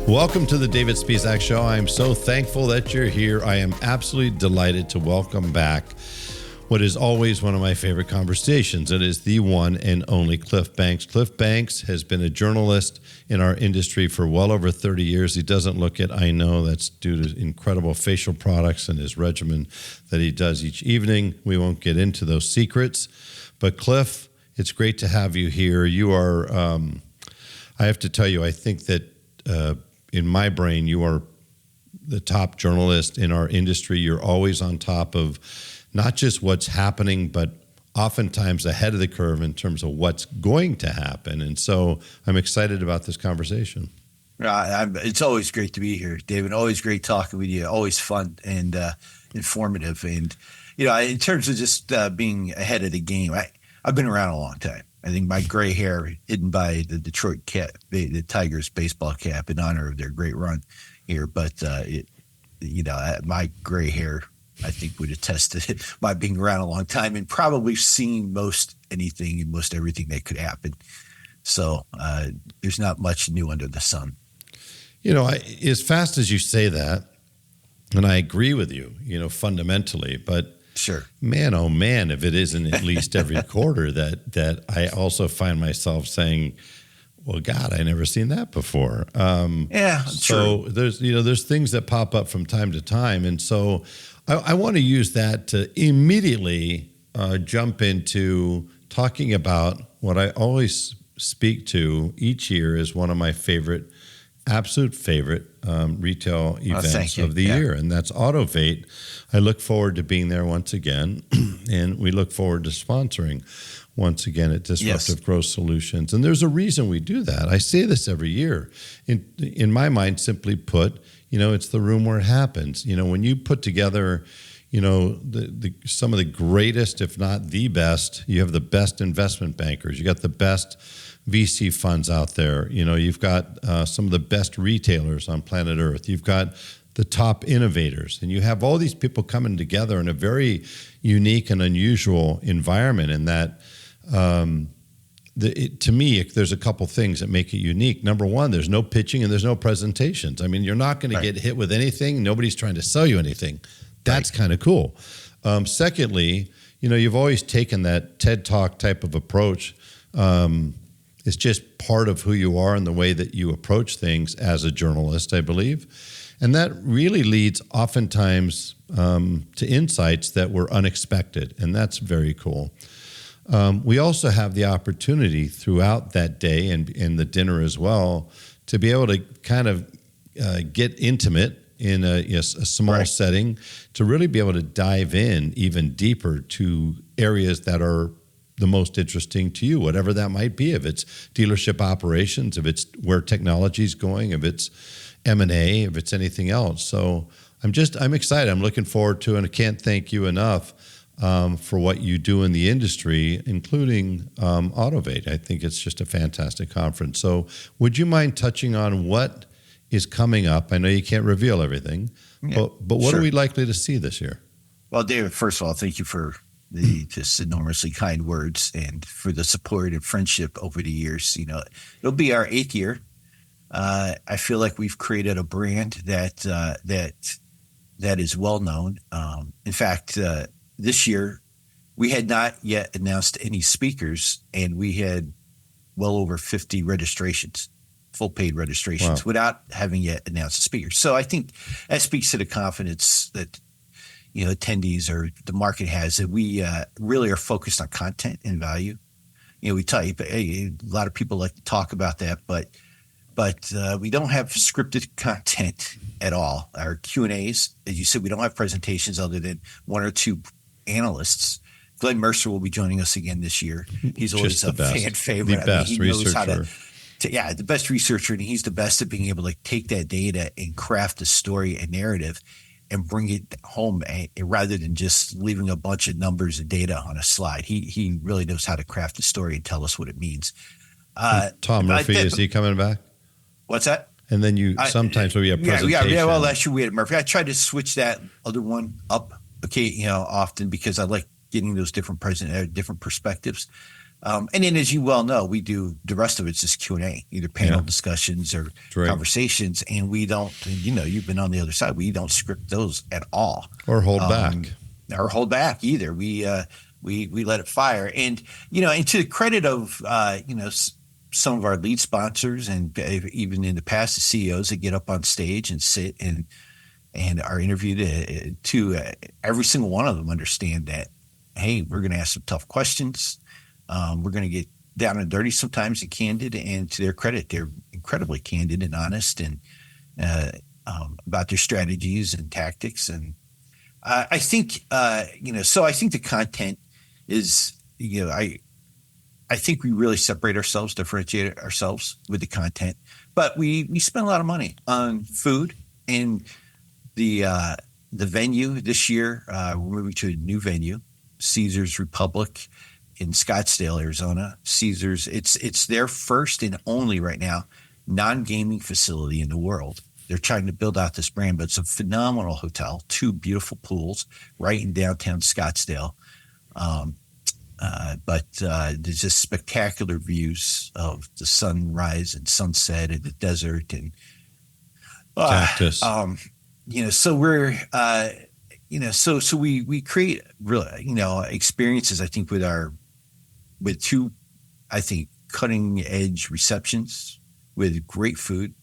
Welcome to the David Spisak Show. I am so thankful that you're here. I am absolutely delighted to welcome back what is always one of my favorite conversations. It is the one and only Cliff Banks. Cliff Banks has been a journalist in our industry for well over 30 years. He doesn't look it. I know that's due to incredible facial products and his regimen that he does each evening. We won't get into those secrets. But Cliff, it's great to have you here. You are, I have to tell you, I think that in my brain, you are the top journalist in our industry. You're always on top of not just what's happening, but oftentimes ahead of the curve in terms of what's going to happen. And so I'm excited about this conversation. It's always great to be here, David. Always great talking with you. Always fun and informative. And, you know, in terms of just being ahead of the game, I've been around a long time. I think my gray hair hidden by the Detroit the Tigers baseball cap in honor of their great run here. But, my gray hair, I think, would attest to my being around a long time and probably seeing most anything and most everything that could happen. So there's not much new under the sun. You know, as fast as you say that, and I agree with you, fundamentally, but sure, man, oh man, if it isn't at least every quarter that I also find myself saying, well, God, I never seen that before. So true. there's things that pop up from time to time. And so I want to use that to immediately jump into talking about what I always speak to each year is one of my absolute favorite retail events of the year, and that's Autovate. I look forward to being there once again, and we look forward to sponsoring once again at Disruptive Growth Solutions. And there's a reason we do that. I say this every year. In my mind, simply put, it's the room where it happens. When you put together, some of the greatest, if not the best, you have the best investment bankers. You got the best VC funds out there. You've got some of the best retailers on planet Earth. You've got the top innovators, and you have all these people coming together in a very unique and unusual environment. In that, to me, there's a couple things that make it unique. Number one, there's no pitching and there's no presentations. I mean, you're not going to get hit with anything. Nobody's trying to sell you anything. That's kind of cool. Secondly, you've always taken that TED Talk type of approach. It's just part of who you are and the way that you approach things as a journalist, I believe. And that really leads oftentimes to insights that were unexpected, and that's very cool. We also have the opportunity throughout that day and the dinner as well to be able to kind of get intimate in a small setting, to really be able to dive in even deeper to areas that are the most interesting to you, whatever that might be. If it's dealership operations, if it's where technology is going, if it's M&A, if it's anything else. So I'm excited. I'm looking forward to it, and I can't thank you enough for what you do in the industry, including Autovate. I think it's just a fantastic conference. So would you mind touching on what is coming up? I know you can't reveal everything, but what are we likely to see this year? Well, David, first of all, thank you for the just enormously kind words and for the support and friendship over the years. It'll be our 8th year. I feel like we've created a brand that is well known. In fact, this year we had not yet announced any speakers, and we had well over 50 registrations, full paid registrations, without having yet announced a speaker. So I think that speaks to the confidence that attendees or the market has, that we really are focused on content and value. We tell you, a lot of people like to talk about that, but we don't have scripted content at all. Our Q&As, as you said, we don't have presentations other than one or two analysts. Glenn Mercer will be joining us again this year. He's always a fan favorite. The best researcher. The best researcher, and he's the best at being able to take that data and craft a story and narrative and bring it home rather than just leaving a bunch of numbers and data on a slide. He really knows how to craft a story and tell us what it means. Tom Murphy, is he coming back? What's that? And then sometimes we have presentations. Yeah. Well, last year we had Murphy. I tried to switch that other one up, often, because I like getting those different perspectives. And then, as you well know, we do the rest of it's just Q&A, either panel discussions or conversations. And we don't, you've been on the other side. We don't script those at all. Or hold back. Or hold back either. We let it fire. And, and to the credit of, some of our lead sponsors and even in the past, the CEOs that get up on stage and sit and are interviewed to every single one of them understand that, hey, we're going to ask some tough questions. We're going to get down and dirty sometimes and candid. And to their credit, they're incredibly candid and honest and about their strategies and tactics. And I think, so I think the content is, I think we really separate ourselves, differentiate ourselves with the content. But we spend a lot of money on food and the venue this year. We're moving to a new venue, Caesars Republic in Scottsdale, Arizona. Caesars, it's their first and only right now non-gaming facility in the world. They're trying to build out this brand, but it's a phenomenal hotel, 2 beautiful pools right in downtown Scottsdale. But there's just spectacular views of the sunrise and sunset and the desert and cactus. So we're so we create really experiences. I think with 2, I think, cutting edge receptions with great food,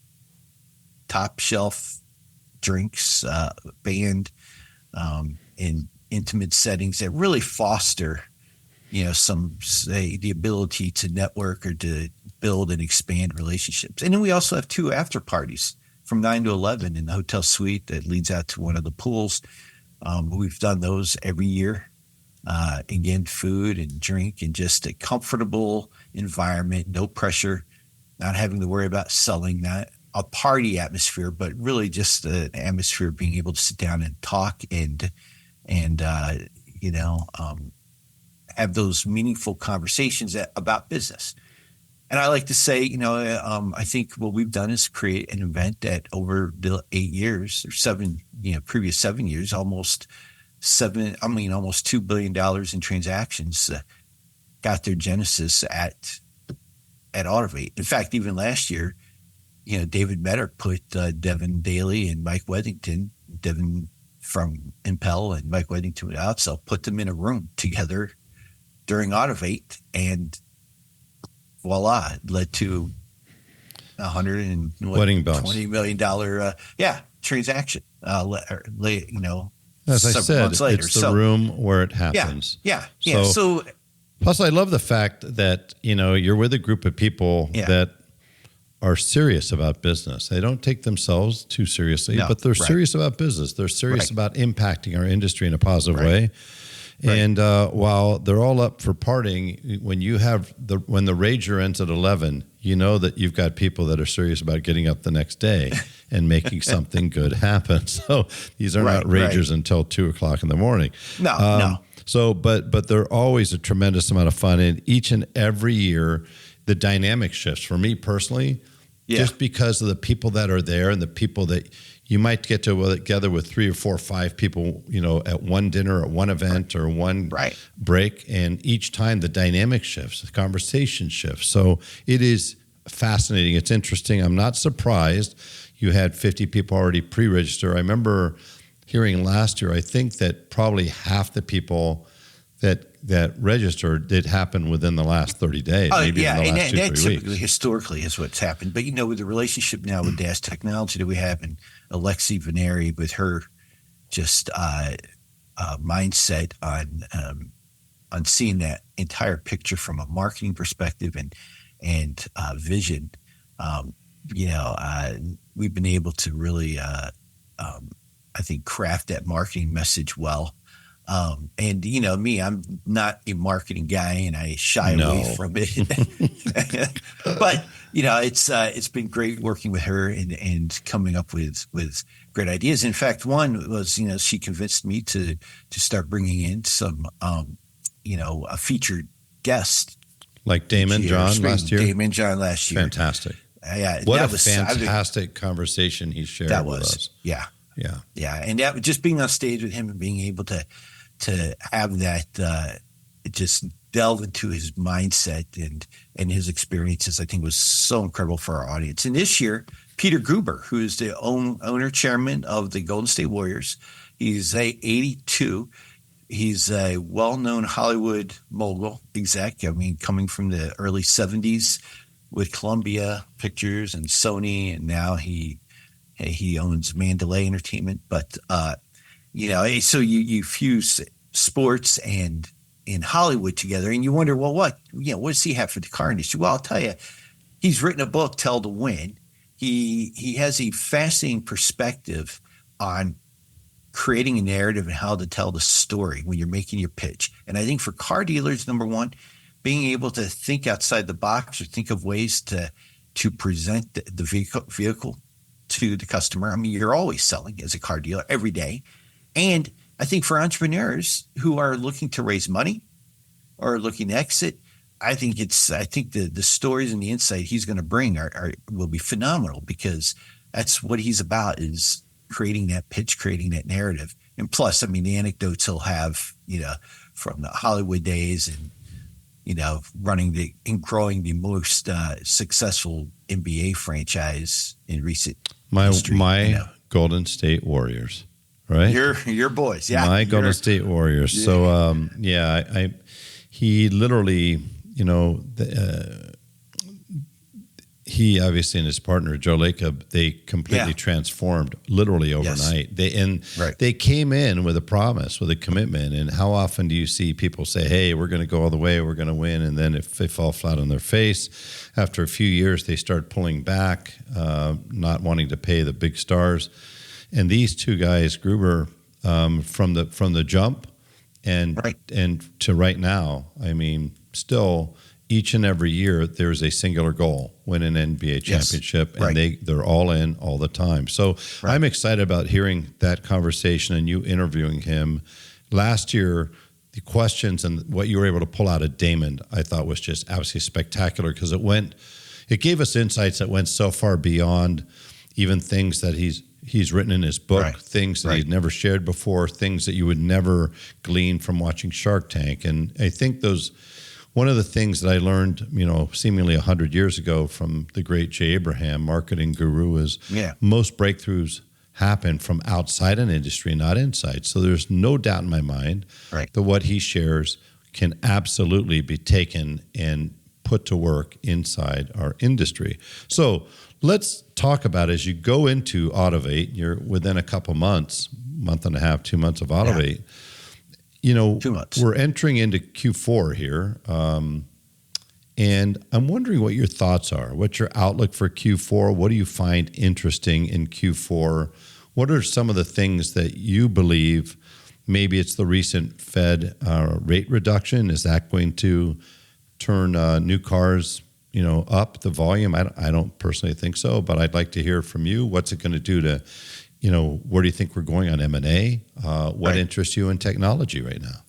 top shelf drinks, band, in intimate settings that really foster the ability to network or to build and expand relationships. And then we also have 2 after parties from 9 to 11 in the hotel suite that leads out to one of the pools. We've done those every year. Again, food and drink and just a comfortable environment, no pressure, not having to worry about selling, not a party atmosphere, but really just an atmosphere of being able to sit down and talk and have those meaningful conversations about business. And I like to say, I think what we've done is create an event that over the 8 years or 7, previous 7 years, almost $2 billion in transactions got their genesis at Autovate. In fact, even last year, David Metter put Devin Daly and Mike Weddington, Devin from Impel and Mike Weddington with Outsell, put them in a room together during Autovate, and voila, it led to $120 million transaction. As I said, later. It's the room where it happens. Yeah. So, plus, I love the fact that you're with a group of people that are serious about business. They don't take themselves too seriously, but they're serious about business. They're serious about impacting our industry in a positive way. And while they're all up for partying, when the rager ends at 11, you know that you've got people that are serious about getting up the next day and making something good happen. So these are not ragers until 2:00 in the morning. No. So, but they're always a tremendous amount of fun, and each and every year, the dynamic shifts. For me personally, just because of the people that are there and the people that you might get together with 3 or 4 or 5 people, at one dinner, at one event, or one break, and each time the dynamic shifts, the conversation shifts. So it is fascinating. It's interesting. I'm not surprised you had 50 people already pre-register. I remember hearing last year, I think that probably half the people that registered did happen within the last 30 days, maybe in the last 2-3 weeks. Typically, historically, is what's happened. But with the relationship now with Dash Technology that we have, and Alexi Veneri with her just mindset on seeing that entire picture from a marketing perspective and vision, we've been able to really, I think, craft that marketing message well. And me, I'm not a marketing guy, and I shy away from it. But it's been great working with her and coming up with great ideas. In fact, one was she convinced me to start bringing in some a featured guest like Damon John last year. Damon John last year, fantastic. What a fantastic conversation he shared with us. Yeah, and that just being on stage with him and being able to have that just delve into his mindset and his experiences, I think was so incredible for our audience. And this year, Peter Gruber, who is the owner chairman of the Golden State Warriors, he's 82. He's a well-known Hollywood mogul exec. I mean, coming from the early 70s with Columbia Pictures and Sony, and now he owns Mandalay Entertainment. But so you fuse sports and in Hollywood together, and you wonder, well, what does he have for the car industry? Well, I'll tell you, he's written a book, Tell to Win. He has a fascinating perspective on creating a narrative and how to tell the story when you're making your pitch. And I think for car dealers, number one, being able to think outside the box or think of ways to present the vehicle to the customer. I mean, you're always selling as a car dealer every day. And I think for entrepreneurs who are looking to raise money or looking to exit, I think the stories and the insight he's going to bring will be phenomenal, because that's what he's about, is creating that pitch, creating that narrative. And plus, I mean, the anecdotes he'll have, from the Hollywood days and, running and growing the most successful NBA franchise in recent history. My Golden State Warriors, right? Your boys, yeah. My Golden State Warriors. Yeah. So, he literally, he obviously and his partner Joe Lacob, they completely transformed literally overnight. Yes. They came in with a promise, with a commitment. And how often do you see people say, "Hey, we're going to go all the way, we're going to win," and then if they fall flat on their face, after a few years, they start pulling back, not wanting to pay the big stars. And these two guys, Gruber, from the jump, and to right now, I mean, still. Each and every year, there's a singular goal: win an NBA championship, and they're all in all the time. So I'm excited about hearing that conversation and you interviewing him. Last year, the questions and what you were able to pull out of Damon, I thought was just absolutely spectacular, because it gave us insights that went so far beyond even things that he's written in his book, things that he'd never shared before, things that you would never glean from watching Shark Tank. And I think one of the things that I learned, seemingly 100 years ago from the great Jay Abraham, marketing guru, is most breakthroughs happen from outside an industry, not inside. So there's no doubt in my mind that what he shares can absolutely be taken and put to work inside our industry. So let's talk about, as you go into Autovate, you're within a couple months, month and a half, 2 months of Autovate. Yeah. 2 months. We're entering into Q4 here, and I'm wondering what your thoughts are. What's your outlook for Q4? What do you find interesting in Q4? What are some of the things that you believe? Maybe it's the recent Fed rate reduction. Is that going to turn new cars, up the volume? I don't personally think so, but I'd like to hear from you. What's it going to do to where do you think we're going on M&A? What interests you in technology right now?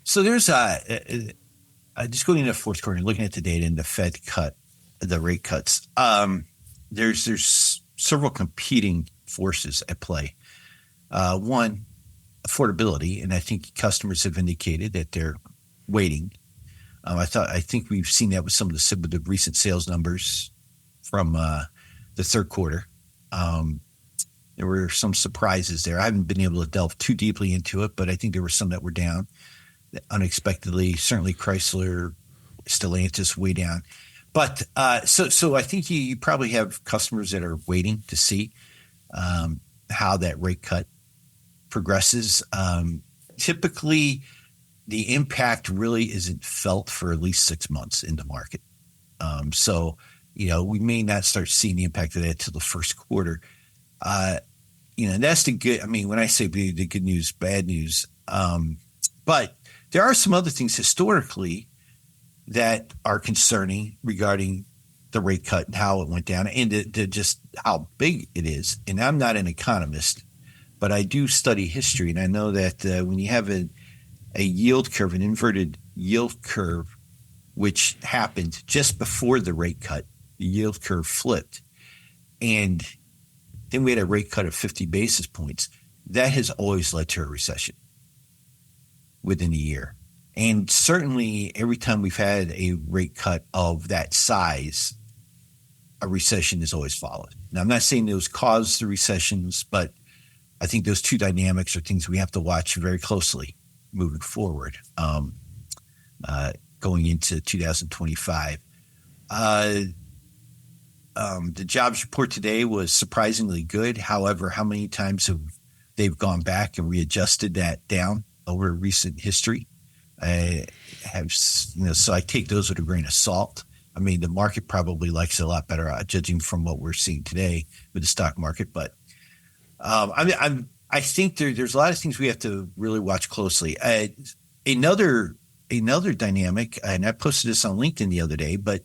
So there's just going into the fourth quarter, looking at the data and the Fed the rate cuts. There's several competing forces at play. One, affordability, and I think customers have indicated that they're waiting. I think we've seen that with some of the recent sales numbers from the third quarter. There were some surprises there. I haven't been able to delve too deeply into it, but I think there were some that were down unexpectedly. Certainly Chrysler, Stellantis way down. But so I think you probably have customers that are waiting to see how that rate cut progresses. Typically, the impact really isn't felt for at least 6 months in the market. So we may not start seeing the impact of that till the first quarter. That's the good. I mean, when I say the good news, bad news. But there are some other things historically that are concerning regarding the rate cut and how it went down, and just how big it is. And I'm not an economist, but I do study history, and I know that when you have a yield curve, an inverted yield curve, which happened just before the rate cut, the yield curve flipped, and then we had a rate cut of 50 basis points. That has always led to a recession within a year. And certainly every time we've had a rate cut of that size, a recession is always followed. Now, I'm not saying those caused the recessions, but I think those two dynamics are things we have to watch very closely moving forward, going into 2025. The jobs report today was surprisingly good. However, how many times have they've gone back and readjusted that down over recent history? So I take those with a grain of salt. I mean, the market probably likes it a lot better, judging from what we're seeing today with the stock market. But I think there's a lot of things we have to really watch closely. Another dynamic, and I posted this on LinkedIn the other day, but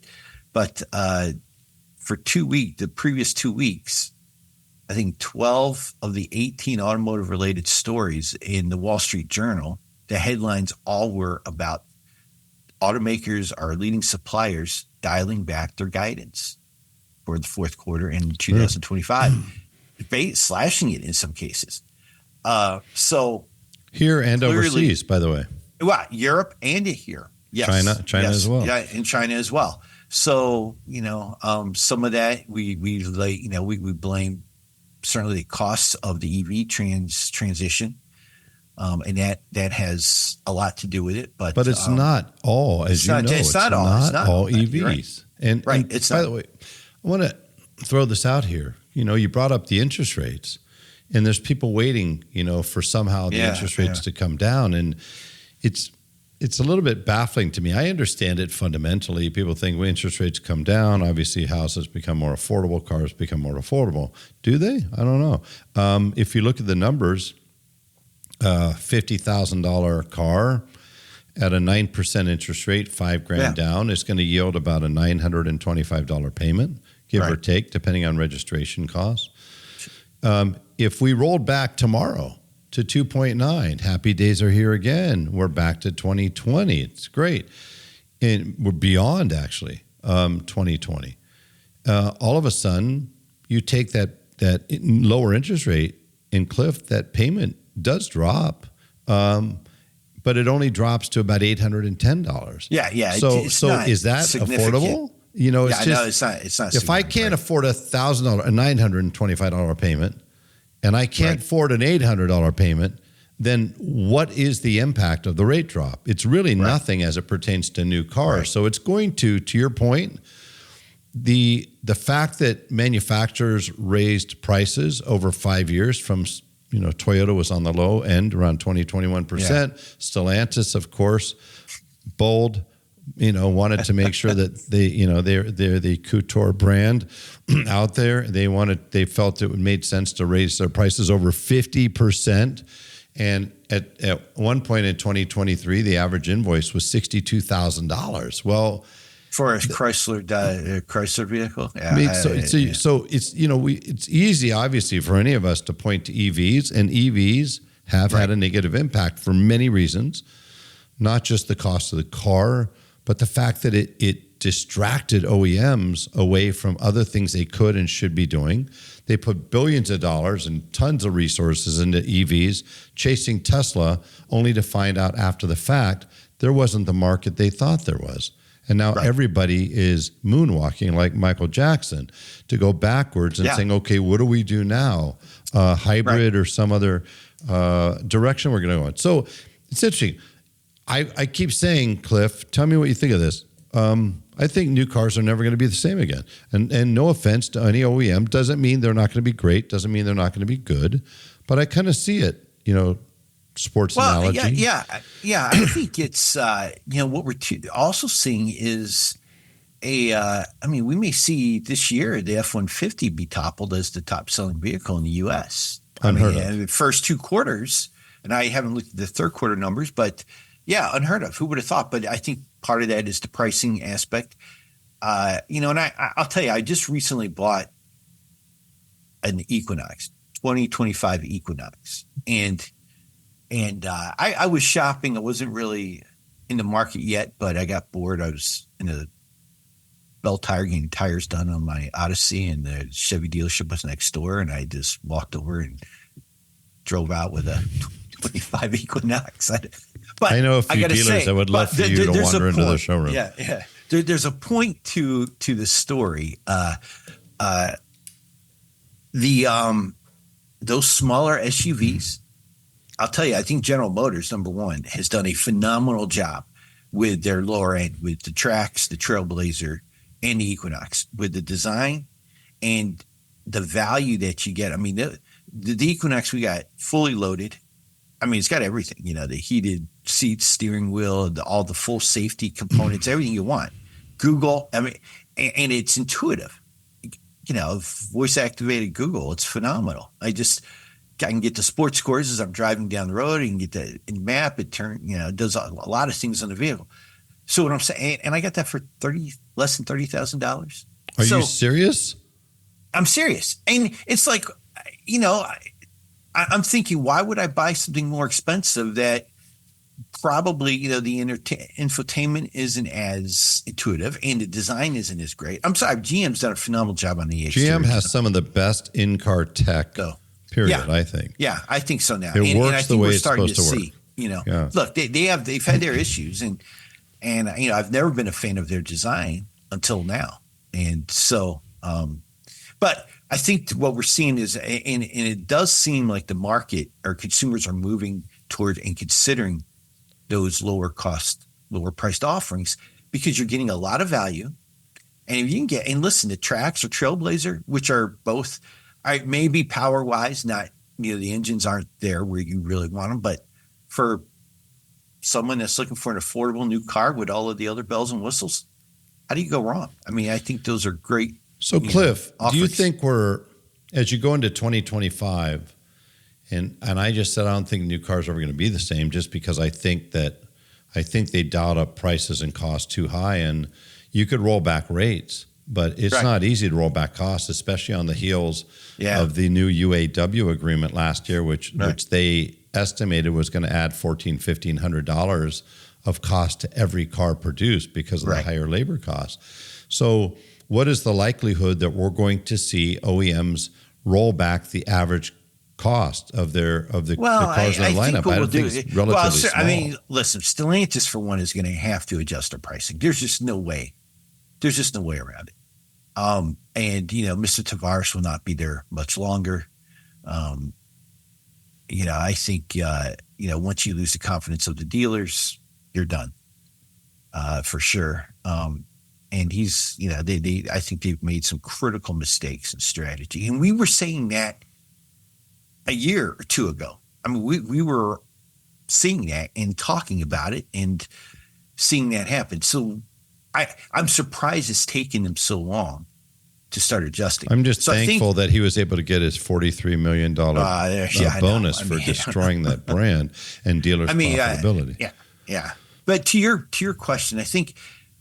for the previous 2 weeks, I think 12 of the 18 automotive related stories in the Wall Street Journal, the headlines all were about automakers or leading suppliers dialing back their guidance for the fourth quarter in 2025, slashing it in some cases. So here and clearly, overseas, by the way. Well, Europe and here. Yes. China yes. as well. Yeah, and China as well. So, some of that we blame certainly the costs of the EV transition. And that has a lot to do with it. But it's not all, as you know. It's not all EVs. Right. And It's by the way, I want to throw this out here. You brought up the interest rates, and there's people waiting, for somehow the interest rates to come down. And it's a little bit baffling to me. I understand it fundamentally. People think when interest rates come down, obviously houses become more affordable, cars become more affordable. Do they? I don't know. If you look at the numbers, $50,000 car at a 9% interest rate, $5,000 down, is going to yield about a $925 payment, give or take, depending on registration costs. If we rolled back tomorrow to 2.9, happy days are here again. We're back to 2020. It's great. And we're beyond, actually, 2020. All of a sudden, you take that lower interest rate, and Cliff, that payment does drop, but it only drops to about $810. Yeah. So is that affordable? It's not. If I can't afford a $925 payment, and I can't afford an $800 payment, then what is the impact of the rate drop? It's really nothing as it pertains to new cars. Right. So it's going to your point, the fact that manufacturers raised prices over 5 years from, Toyota was on the low end around 21%. Stellantis, of course, bold, wanted to make sure that they're the couture brand out there. They felt it made sense to raise their prices over 50%. And at one point in 2023, the average invoice was $62,000. Well, for a Chrysler vehicle, it's easy, obviously, for any of us to point to EVs, and EVs have had a negative impact for many reasons, not just the cost of the car, but the fact that it distracted OEMs away from other things they could and should be doing. They put billions of dollars and tons of resources into EVs, chasing Tesla, only to find out after the fact there wasn't the market they thought there was. And now everybody is moonwalking like Michael Jackson to go backwards and saying, okay, what do we do now? Hybrid or some other direction we're going to go in. So it's interesting. I keep saying, Cliff, tell me what you think of this. I think new cars are never going to be the same again. And no offense to any OEM, doesn't mean they're not going to be great, doesn't mean they're not going to be good. But I kind of see it, sports analogy. Yeah. I think it's, what we're also seeing is we may see this year the F-150 be toppled as the top selling vehicle in the U.S. Unheard of. The first 2 quarters, and I haven't looked at the third quarter numbers, but unheard of. Who would have thought? But I think part of that is the pricing aspect. And I'll tell you, I just recently bought an Equinox, 2025 Equinox. And I was shopping. I wasn't really in the market yet, but I got bored. I was in a Bell Tire getting tires done on my Odyssey, and the Chevy dealership was next door. And I just walked over and drove out with a 25 Equinox. But I know a I few gotta dealers say, that would love but for you to there's a wander into the point. showroom. Yeah, yeah. There's a point to the story. The those smaller SUVs. I'll tell you, I think General Motors, number one, has done a phenomenal job with their lower end, with the Trax, the Trailblazer, and the Equinox, with the design and the value that you get. I mean, the Equinox we got fully loaded. I mean, it's got everything, the heated seats, steering wheel, all the full safety components, everything you want. Google, I mean, and it's intuitive. Voice activated Google, it's phenomenal. I can get the sports scores as I'm driving down the road. I can get the map. It does a lot of things on the vehicle. So what I'm saying, and I got that for less than $30,000. Are you serious? I'm serious. And it's like, I'm thinking, why would I buy something more expensive that probably, the infotainment isn't as intuitive and the design isn't as great. I'm sorry, GM's done a phenomenal job on the exterior. GM has some of the best in-car tech, period, I think. Yeah, I think so now. It works I think the way we're it's starting supposed to to work. see, look, they've had their issues and I've never been a fan of their design until now. And so, but I think what we're seeing is, and it does seem like the market or consumers are moving toward and considering those lower priced offerings because you're getting a lot of value. And if you can get, and listen, the Trax or Trailblazer, which are both, maybe power wise, not, the engines aren't there where you really want them, but for someone that's looking for an affordable new car with all of the other bells and whistles, how do you go wrong? I mean, I think those are great. So Cliff, do you think as you go into 2025, and I just said I don't think new cars are ever going to be the same, just because I think they dialed up prices and costs too high, and you could roll back rates, but it's not easy to roll back costs, especially on the heels of the new UAW agreement last year, which they estimated was going to add $1,400 of cost to every car produced because of the higher labor costs. So what is the likelihood that we're going to see OEMs roll back the average cost of the cars in the lineup? I don't think it's relatively small. I mean, listen, Stellantis for one is going to have to adjust their pricing. There's just no way. There's just no way around it. And Mr. Tavares will not be there much longer. I think once you lose the confidence of the dealers, you're done, for sure. And he's, I think they've made some critical mistakes in strategy. And we were saying that a year or two ago. I mean, we were seeing that and talking about it and seeing that happen. So I'm surprised it's taken them so long to start adjusting. I'm just thankful that he was able to get his $43 million bonus for destroying that brand and dealers' profitability. Yeah. But to your question, I think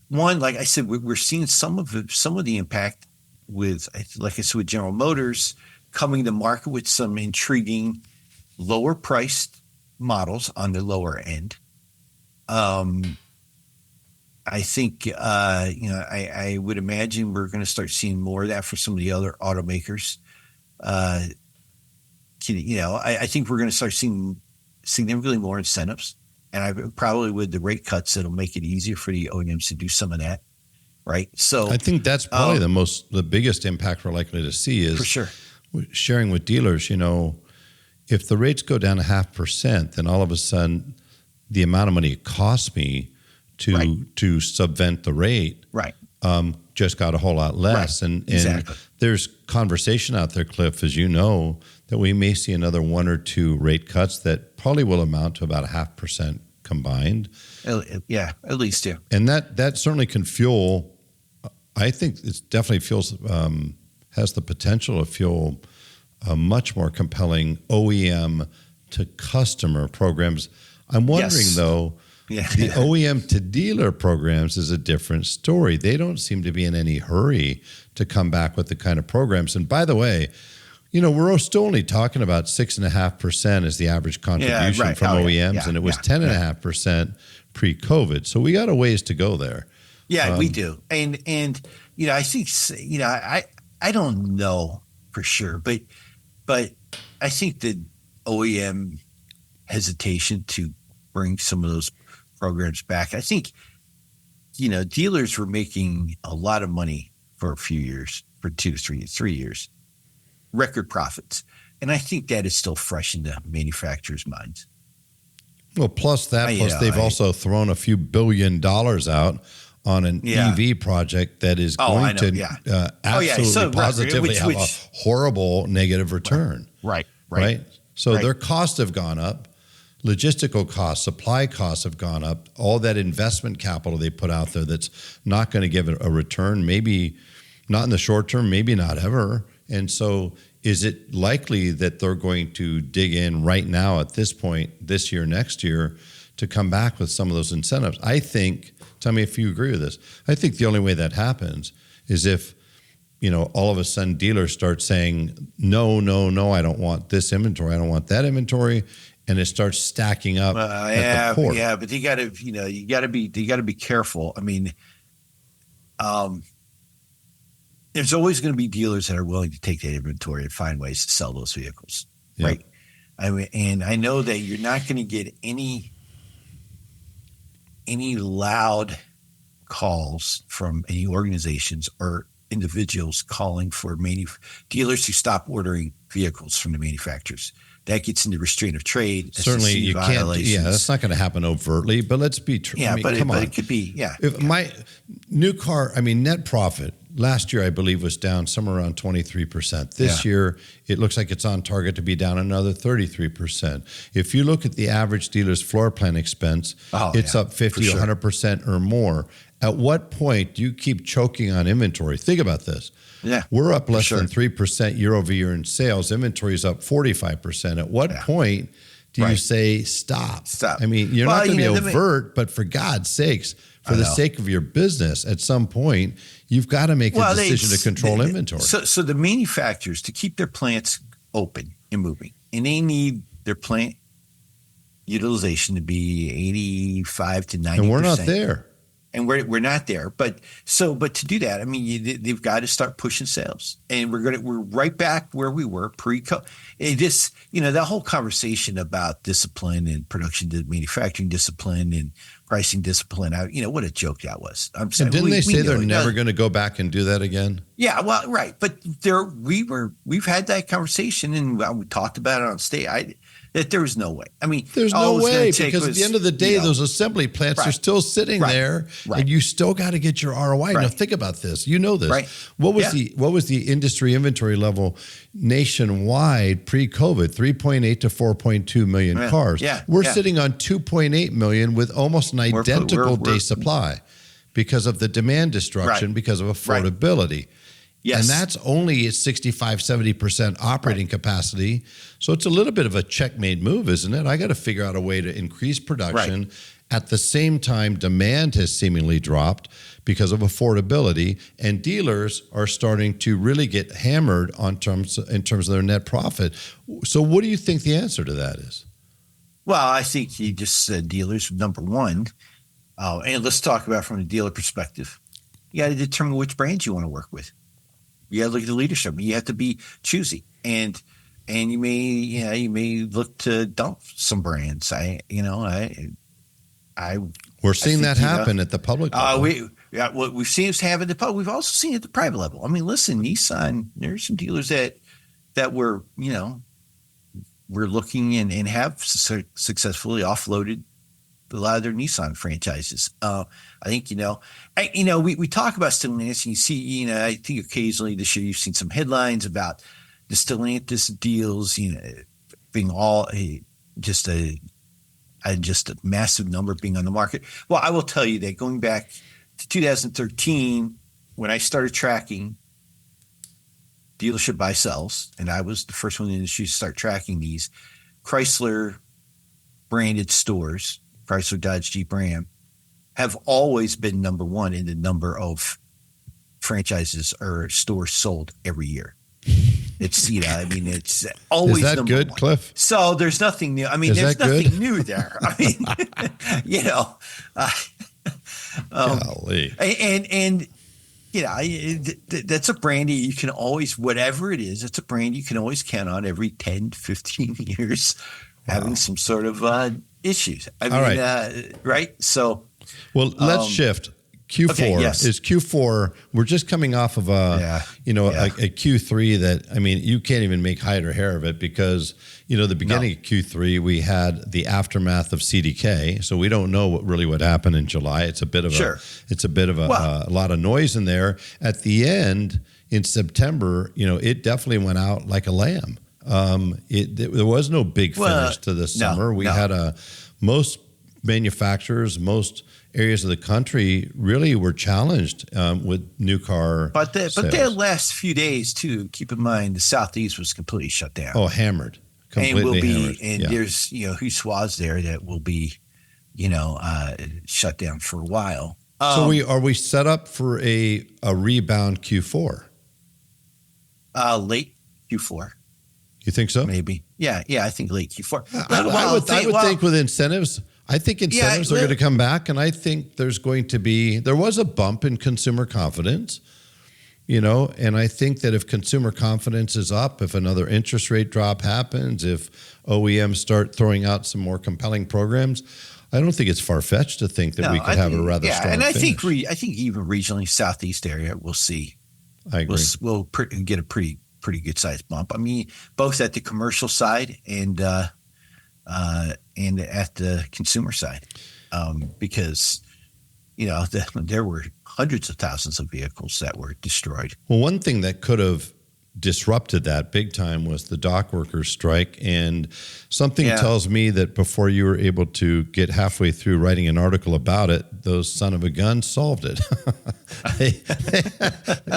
one, like I said, we're seeing some of the impact with, like I said, with General Motors coming to market with some intriguing lower priced models on the lower end. I think, I would imagine we're going to start seeing more of that for some of the other automakers. I think we're going to start seeing significantly more incentives. And probably with the rate cuts, it'll make it easier for the OEMs to do some of that. Right. So I think that's probably the biggest impact we're likely to see is for sure sharing with dealers. If the rates go down 0.5%, then all of a sudden the amount of money it costs me to subvent the rate just got a whole lot less. And there's conversation out there, Cliff, as you know, that we may see another 1 or 2 rate cuts that probably will amount to about 0.5% combined. Yeah, at least, yeah. And that certainly can fuel, I think it definitely has the potential to fuel a much more compelling OEM to customer programs. I'm wondering, though, the OEM to dealer programs is a different story. They don't seem to be in any hurry to come back with the kind of programs. And by the way, we're still only talking about 6.5% as the average contribution from OEMs, and it was 10.5% pre-COVID. So we got a ways to go there. Yeah, we do. And I think, I don't know for sure, but I think the OEM hesitation to bring some of those programs back. I think, dealers were making a lot of money for a few years, for 2 to 3 years, record profits. And I think that is still fresh in the manufacturers' minds. Well, plus they've also thrown a few $1 billion out on an EV project that is going to absolutely positively have a horrible negative return. Right. So their costs have gone up. Logistical costs, supply costs have gone up. All that investment capital they put out there that's not going to give a return, maybe not in the short term, maybe not ever. And so is it likely that they're going to dig in right now at this point, this year, next year, to come back with some of those incentives? I think, tell me if you agree with this, I think the only way that happens is if, all of a sudden dealers start saying, no, I don't want this inventory, I don't want that inventory, and it starts stacking up at the port. Yeah, but you got to be careful. I mean, there's always going to be dealers that are willing to take that inventory and find ways to sell those vehicles, right? I mean, and I know that you're not going to get any loud calls from any organizations or individuals calling for dealers to stop ordering vehicles from the manufacturers. That gets into restraint of trade. Certainly, you can't. Yeah, that's not going to happen overtly. But let's be true. Yeah, but it could be. Yeah. My new car, net profit last year, I believe, was down somewhere around 23%. This year, it looks like it's on target to be down another 33%. If you look at the average dealer's floor plan expense, it's up 50 to 100% or more. At what point do you keep choking on inventory? Think about this. Yeah, we're up less than 3% year over year in sales. Inventory is up 45%. At what point do you say stop? I mean, you're not going to be overt, but for God's sakes, for the sake of your business, at some point, you've got to make a decision to control inventory. So the manufacturers, to keep their plants open and moving, and they need their plant utilization to be 85 to 90%. And we're not there. And we're not there, but to do that, I mean, they've got to start pushing sales, and we're right back where we were pre-COVID. That whole conversation about discipline and production, manufacturing discipline and pricing discipline. What a joke that was. I'm saying, didn't they say they're never going to go back and do that again? Yeah, well, right, but we've had that conversation, and we talked about it on stage. That there was no way. I mean, there's no way, because at the end of the day, those assembly plants are still sitting there, and you still got to get your ROI. Now, think about this. You know this. What was the industry inventory level nationwide pre-COVID? 3.8 to 4.2 million cars. We're sitting on 2.8 million with almost an identical day supply because of the demand destruction, because of affordability. Yes. And that's only at 65, 70% operating capacity. So it's a little bit of a checkmate move, isn't it? I got to figure out a way to increase production. At the same time, demand has seemingly dropped because of affordability, and dealers are starting to really get hammered in terms of their net profit. So what do you think the answer to that is? Well, I think you just said dealers, number one. And let's talk about from the dealer perspective. You got to determine which brands you want to work with. You got to look at the leadership. You have to be choosy, and you may look to dump some brands. We're seeing that happen at the public level. We've seen it happen at the public. We've also seen it at the private level. I mean, listen, Nissan. There's some dealers that were we're looking and have successfully offloaded a lot of their Nissan franchises. I think, we talk about Stellantis, and you see, I think occasionally this year you've seen some headlines about the Stellantis deals, being all just a massive number being on the market. Well, I will tell you that going back to 2013, when I started tracking dealership buy sells, and I was the first one in the industry to start tracking these Chrysler branded stores, Chrysler, Dodge, Jeep, Ram, have always been number one in the number of franchises or stores sold every year. It's, it's always Is that number good, one. Cliff? So there's nothing new. I mean, there's nothing new there. I mean, Golly. And that's a brand that you can always, whatever it is, it's a brand you can always count on every 10, 15 years having some sort of issues. I All mean, right. right? So, Well, let's shift. Q4 okay, yes. is Q4. We're just coming off of a Q3 that, I mean, you can't even make hide or hair of it because, the beginning of Q3, we had the aftermath of CDK. So we don't know what happened in July. It's a bit of a lot of noise in there. At the end in September, it definitely went out like a lamb. There was no big finish to the summer. We had most manufacturers, most areas of the country really were challenged with new car sales. But their last few days too. Keep in mind, the Southeast was completely shut down. Oh, hammered, completely hammered. And there's huge swaths there that will be, shut down for a while. So are we set up for a rebound Q4? Late Q4. You think so? Maybe. Yeah. I think late Q4. I would think with incentives. I think incentives are going to come back, and I think there was a bump in consumer confidence, and I think that if consumer confidence is up, if another interest rate drop happens, if OEMs start throwing out some more compelling programs, I don't think it's far-fetched to think that we could have a rather strong and I finish. I think even regionally, Southeast area, we'll see. I agree. We'll get a pretty good sized bump. I mean, both at the commercial side and at the consumer side, because there were hundreds of thousands of vehicles that were destroyed. Well, one thing that could have disrupted that big time was the dock workers strike, and something tells me that before you were able to get halfway through writing an article about it, those son of a gun solved it.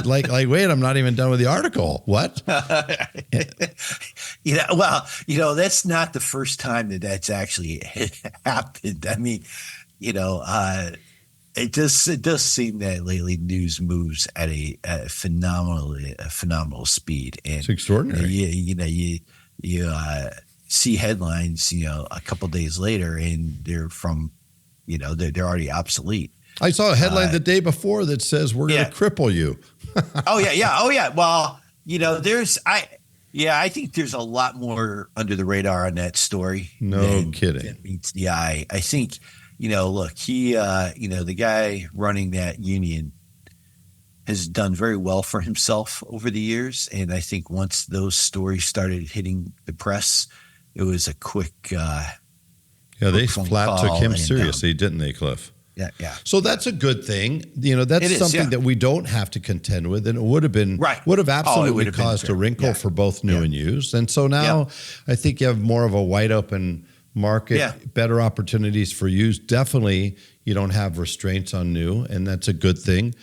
like wait, I'm not even done with the article. What? That's not the first time that's actually happened. I mean, it does seem that lately news moves at a phenomenal speed, and it's extraordinary. You see headlines, a couple of days later, and they're from, they're already obsolete. I saw a headline the day before that says we're going to cripple you. Oh yeah. Well, I think there's a lot more under the radar on that story. No kidding. That meets the eye. I think. Look, he, the guy running that union has done very well for himself over the years. And I think once those stories started hitting the press, it was a quick. They flat took him seriously, didn't they, Cliff? Yeah. So that's a good thing. That's something that we don't have to contend with, and it would have absolutely caused a wrinkle for both new and used. And so now I think you have more of a wide open market, better opportunities for used. Definitely, you don't have restraints on new, and that's a good thing.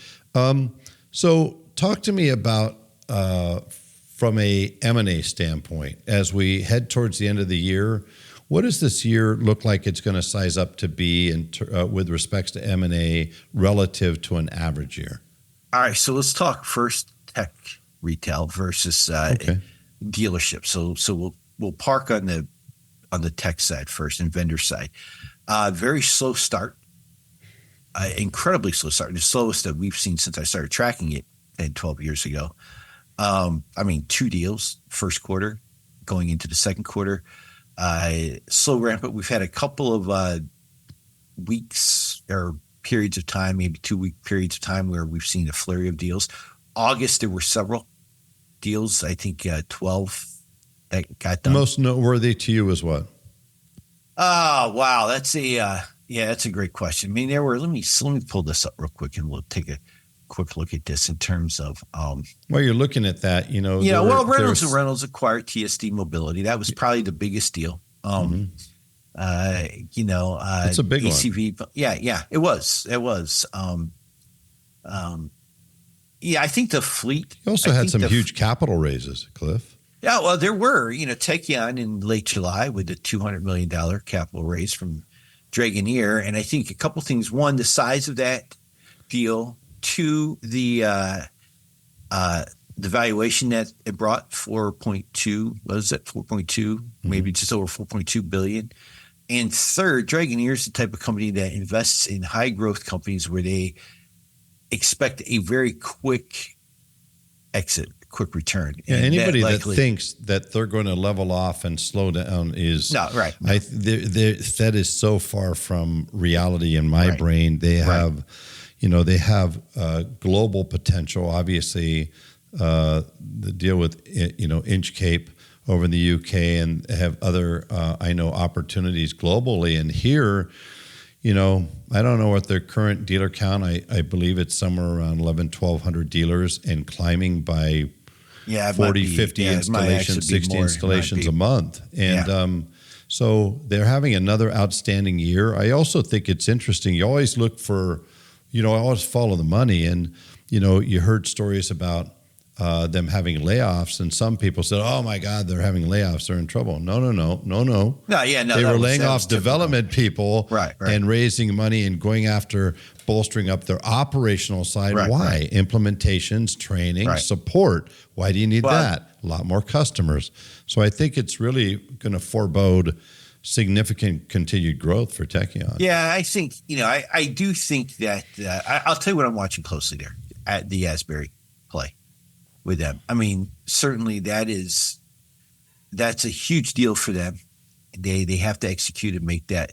So talk to me about from a M&A standpoint, as we head towards the end of the year, what does this year look like it's going to size up to be with respects to M&A relative to an average year? All right, so let's talk first tech retail versus dealership. So we'll park on the tech side first and vendor side. Very slow start, incredibly slow start, the slowest that we've seen since I started tracking it 10, 12 years ago. 2 deals first quarter going into the second quarter. Slow ramp up. We've had a couple of weeks or periods of time, maybe 2-week periods of time where we've seen a flurry of deals. August, there were several deals, I think 12 that got done. Most noteworthy to you was what? Oh, wow. That's a great question. I mean, there were, let me pull this up real quick and we'll take a quick look at this in terms of, while you're looking at that, Reynolds acquired TSD Mobility. That was probably the biggest deal. It's a big ACV, one. Yeah, it was. I think the fleet. You also had some huge capital raises, Cliff. Yeah, well, there were, Tekion in late July with a $200 million capital raise from Dragoneer. And I think a couple things. One, the size of that deal. 2, the valuation that it brought, 4.2, what is it? 4.2, maybe just over 4.2 billion. And third, Dragoneer is the type of company that invests in high growth companies where they expect a very quick exit, quick return. Yeah, And anybody that thinks that they're going to level off and slow down is no, right. That is so far from reality in my brain. They have, they have global potential. Obviously, the deal with Inchcape over in the UK, and have other I know opportunities globally. And here, I don't know what their current dealer count. I believe it's somewhere around 1,100 dealers and climbing by 40, 50 installations, 60 installations a month. And so they're having another outstanding year. I also think it's interesting. You always look for, I always follow the money. And, you heard stories about them having layoffs, and some people said, "Oh my God, they're having layoffs. They're in trouble." No. They were laying off development people, and raising money and going after bolstering up their operational side. Why? Implementations, training, support. Why do you need that? A lot more customers. So I think it's really going to forebode significant continued growth for Tekion. Yeah, I think I do think that I'll tell you what I'm watching closely there at the Asbury play with them. I mean, certainly that's a huge deal for them. They have to execute and make that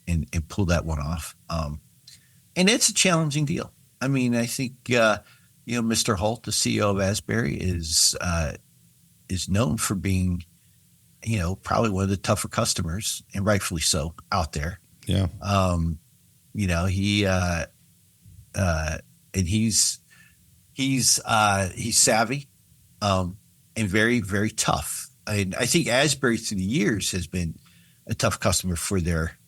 and pull that one off. And it's a challenging deal. I mean, I think Mr. Holt, the CEO of Asbury, is known for being probably one of the tougher customers, and rightfully so, out there. Yeah. And he's savvy, and very, very tough. And I think Asbury through the years has been a tough customer for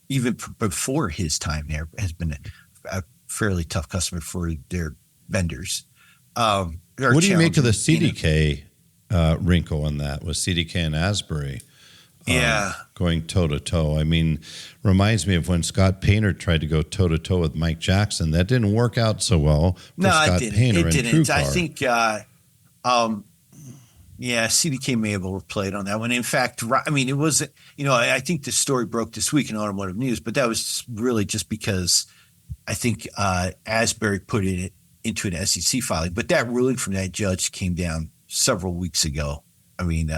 even before his time there, has been a fairly tough customer for their vendors. What do you make of the CDK wrinkle in that with CDK and Asbury? Going toe to toe. I mean, reminds me of when Scott Painter tried to go toe to toe with Mike Jackson. That didn't work out so well for Scott Painter. It didn't. I think, CDK may have overplayed on that one. In fact, I mean, it wasn't. I think the story broke this week in Automotive News, but that was really just because I think Asbury put it into an SEC filing. But that ruling from that judge came down several weeks ago. I mean,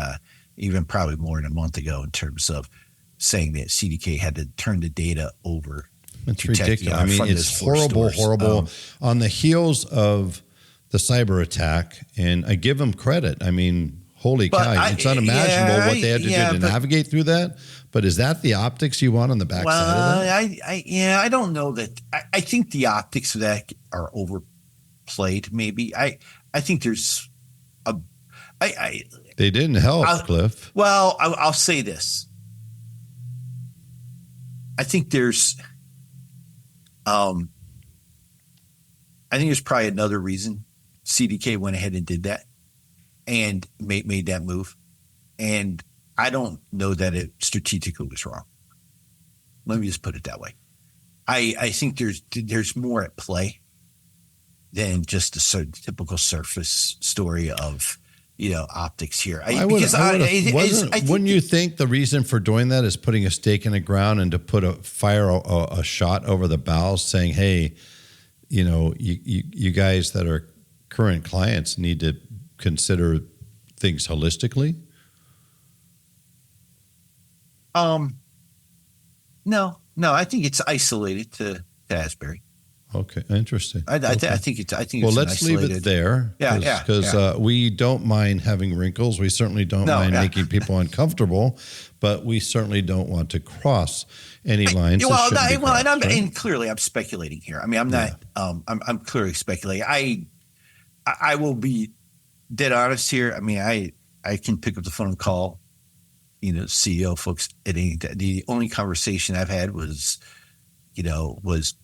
even probably more than a month ago, in terms of saying that CDK had to turn the data over. It's ridiculous. I mean, it's horrible. On the heels of the cyber attack, and I give them credit. I mean, holy cow, it's unimaginable what they had to do to navigate through that. But is that the optics you want on the backside of that? I don't know that. I think the optics of that are overplayed. Maybe I think there's they didn't help, Cliff. Well, I'll say this. I think there's probably another reason CDK went ahead and did that and made that move. And I don't know that it strategically was wrong. Let me just put it that way. I think there's more at play than just the sort of typical surface story of optics here. Wouldn't you think the reason for doing that is putting a stake in the ground and to fire a shot over the bows, saying, "Hey, you guys that are current clients need to consider things holistically"? No. I think it's isolated to Asbury. Okay, interesting. I think it's. Well, let's leave it there. Because we don't mind having wrinkles. We certainly don't mind making people uncomfortable, but we certainly don't want to cross any lines. And clearly, I'm speculating here. I mean, I'm not. I'm clearly speculating. I will be dead honest here. I mean, I can pick up the phone and call, CEO folks at any. The only conversation I've had was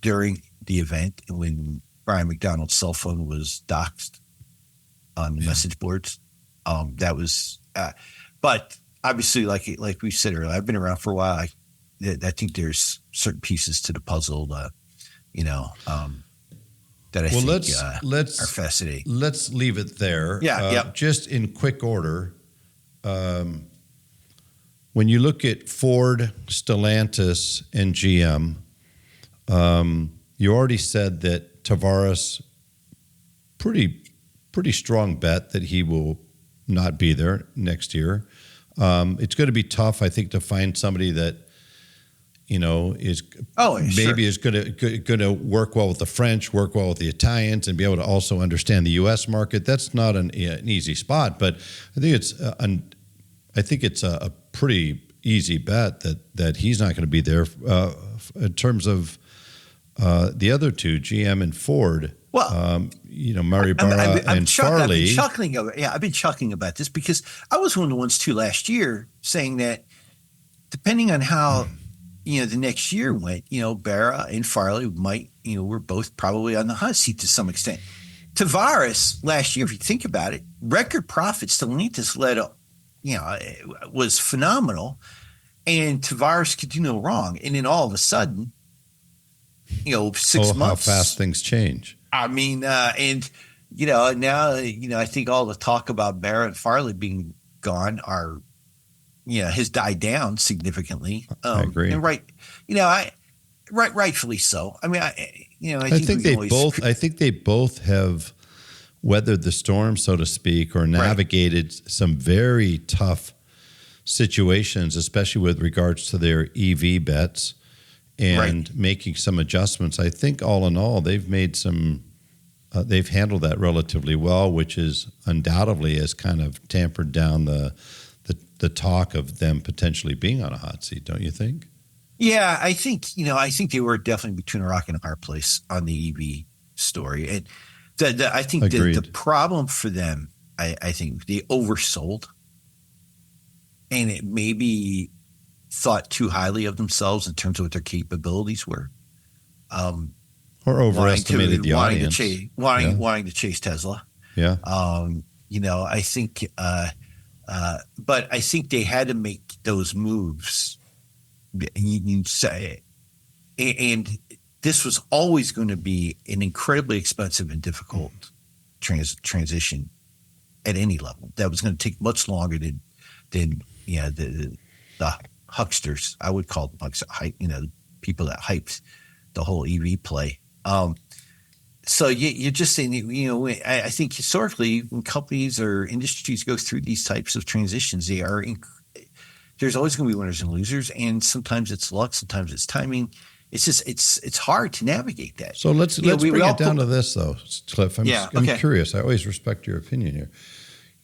during the event when Brian McDonald's cell phone was doxxed on the message boards. That was, but obviously, like we said earlier, I've been around for a while. I think there's certain pieces to the puzzle, that I think are fascinating. Let's leave it there. Just in quick order, when you look at Ford, Stellantis, and GM, you already said that Tavares pretty pretty strong bet that he will not be there next year. It's going to be tough, I think, to find somebody that is is going to work well with the French, work well with the Italians, and be able to also understand the U.S. market. That's not an easy spot, but I think it's a pretty easy bet that he's not going to be there. In terms of the other two, GM and Ford. Well, Murray Barra and Farley. I've been chuckling about this because I was one of the ones too last year saying that depending on how the next year went, Barra and Farley might, were both probably on the hot seat to some extent. Tavares last year, if you think about it, record profits. Stellantis led, was phenomenal, and Tavares could do no wrong. And then all of a sudden, 6 months. How fast things change. I mean, now, I think all the talk about Barra and Farley being gone has died down significantly. I agree. And rightfully so. I mean, I think they both have weathered the storm, so to speak, or navigated some very tough situations, especially with regards to their EV bets and making some adjustments. I think all in all, they've made they've handled that relatively well, which is undoubtedly has kind of tampered down the talk of them potentially being on a hot seat, don't you think? Yeah, I think they were definitely between a rock and a hard place on the EV story. And I think the problem for them, I think they oversold and it maybe thought too highly of themselves in terms of what their capabilities were. Or overestimated the audience. Wanting to chase Tesla. Yeah. I think but I think they had to make those moves. You say, and this was always going to be an incredibly expensive and difficult transition at any level. That was going to take much longer than the hucksters. I would call them hucksters, people that hyped the whole EV play. So you're just saying, I think historically when companies or industries go through these types of transitions, there's always going to be winners and losers. And sometimes it's luck, sometimes it's timing. It's just, it's hard to navigate that. So let's bring it down to this though, Cliff. I'm curious. I always respect your opinion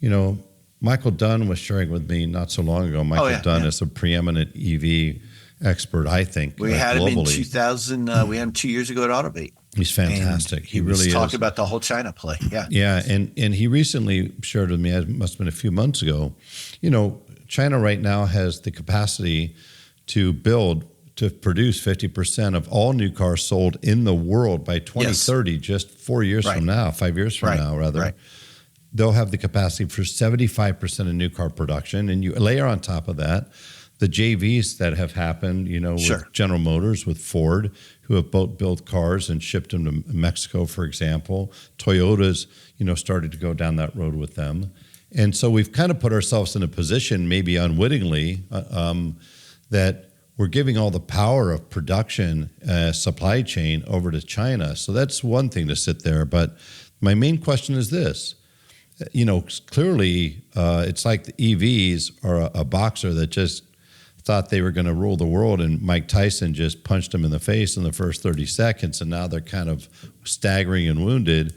here. Michael Dunn was sharing with me not so long ago. Michael Dunn is a preeminent EV expert, I think. We had him in 2000. We had him 2 years ago at Autovate. He's fantastic. He really is. Talked about the whole China play. Yeah. Yeah. And he recently shared with me, it must have been a few months ago, China right now has the capacity to produce 50% of all new cars sold in the world by 2030, just 4 years from now, 5 years from now, rather. Right. They'll have the capacity for 75% of new car production. And you layer on top of that the JVs that have happened, with General Motors, with Ford, who have both built cars and shipped them to Mexico, for example. Toyota's, started to go down that road with them. And so we've kind of put ourselves in a position, maybe unwittingly, that we're giving all the power of production, supply chain over to China. So that's one thing to sit there. But my main question is this. Clearly, it's like the EVs are a boxer that just thought they were going to rule the world, and Mike Tyson just punched him in the face in the first 30 seconds, and now they're kind of staggering and wounded.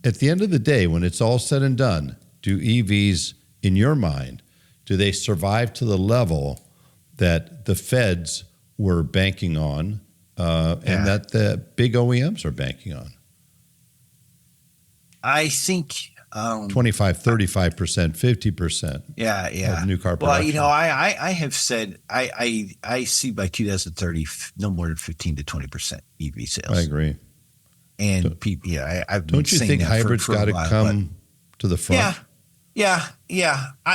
At the end of the day, when it's all said and done, do EVs, in your mind, do they survive to the level that the feds were banking on and that the big OEMs are banking on? I think 25, 35%, 50%. Of new car production. Well, I have said I see by 2030 no more than 15 to 20% EV sales. I agree. And people, I've been don't you think hybrids got to come to the front? Yeah.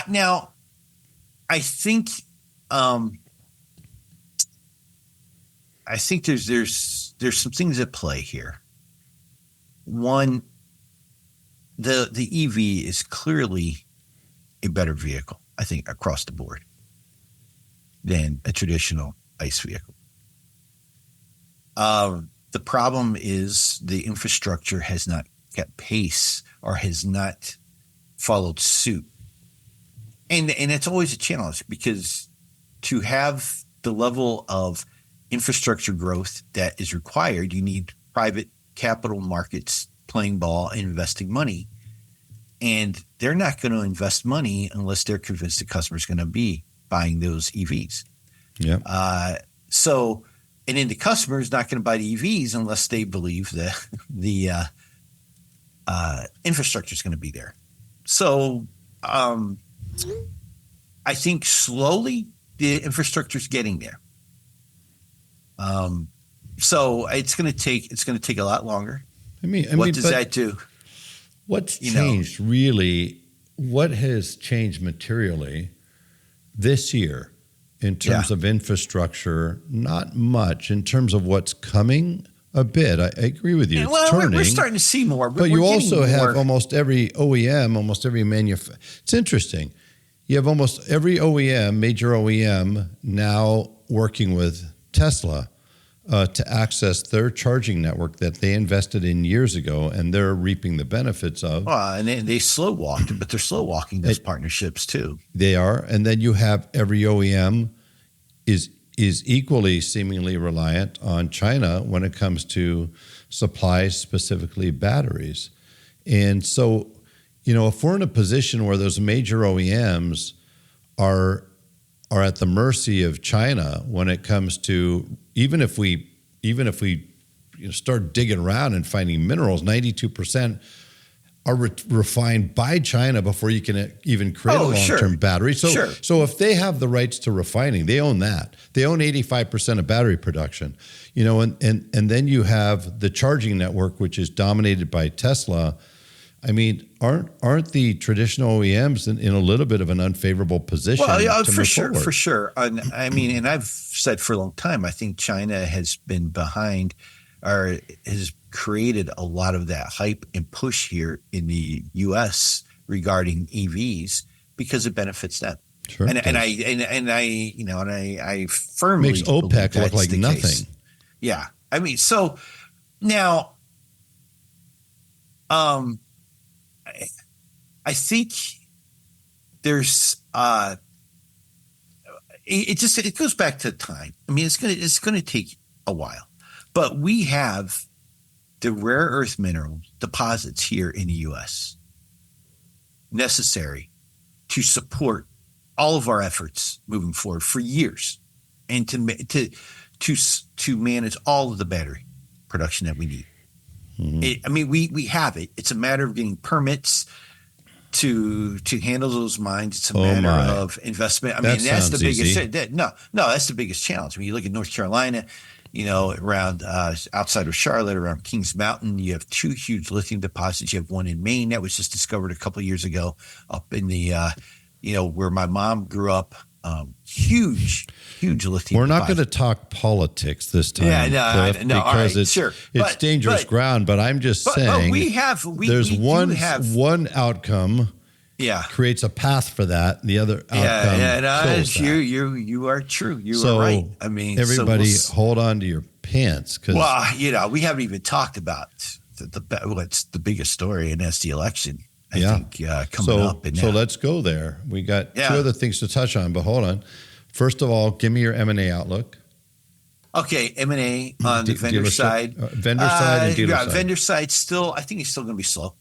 Now, I think there's some things at play here. One, the EV is clearly a better vehicle, I think, across the board than a traditional ICE vehicle. The problem is the infrastructure has not kept pace or has not followed suit. And it's always a challenge because to have the level of infrastructure growth that is required, you need private capital markets playing ball and investing money. And they're not going to invest money unless they're convinced the customer is going to be buying those EVs. Yeah. And then the customer is not going to buy the EVs unless they believe that the infrastructure is going to be there. So I think slowly the infrastructure is getting there. So it's going to take a lot longer. What does that do? What's changed really? What has changed materially this year in terms of infrastructure? Not much. In terms of what's coming, a bit. I agree with you. It's turning. We're starting to see more. But you also have almost every OEM, almost every manufacturer. It's interesting. You have almost every OEM, major OEM, now working with Tesla to access their charging network that they invested in years ago, and they're reaping the benefits of. Well, and they slow walked, but they're slow walking those partnerships too. They are, and then you have every OEM is equally seemingly reliant on China when it comes to supplies, specifically batteries. And so, if we're in a position where those major OEMs are at the mercy of China when it comes to even if we start digging around and finding minerals, 92% are refined by China before you can even create a long-term battery. So if they have the rights to refining, they own that. They own 85% of battery production. And then you have the charging network, which is dominated by Tesla. I mean, aren't the traditional OEMs in a little bit of an unfavorable position? Well, yeah, for sure. And I've said for a long time, I think China has been behind or has created a lot of that hype and push here in the U.S. regarding EVs because it benefits them. Sure, and I firmly makes OPEC look like nothing. Case. Yeah, so now, I think there's it goes back to time. It's gonna take a while, but we have the rare earth mineral deposits here in the U.S. necessary to support all of our efforts moving forward for years, and to manage all of the battery production that we need. Mm-hmm. We have it. It's a matter of getting permits to handle those mines. It's a matter of investment. That's the biggest. No, that's the biggest challenge. When you look at North Carolina, around outside of Charlotte, around Kings Mountain, you have two huge lithium deposits. You have one in Maine that was just discovered a couple of years ago up in the, where my mom grew up. Huge lithium. We're not going to talk politics this time, Cliff, because it's dangerous ground. But I'm just saying, there's one outcome. Yeah, creates a path for that. The other outcome kills that. You are true. You are right. Everybody, hold on to your pants. We haven't even talked about what's the biggest story, and that's the election. I think coming up. So let's go there. We got two other things to touch on, but hold on. First of all, give me your M&A outlook. Okay, M&A on the vendor side. Vendor side and dealer side. Vendor side I think it's still going to be slow.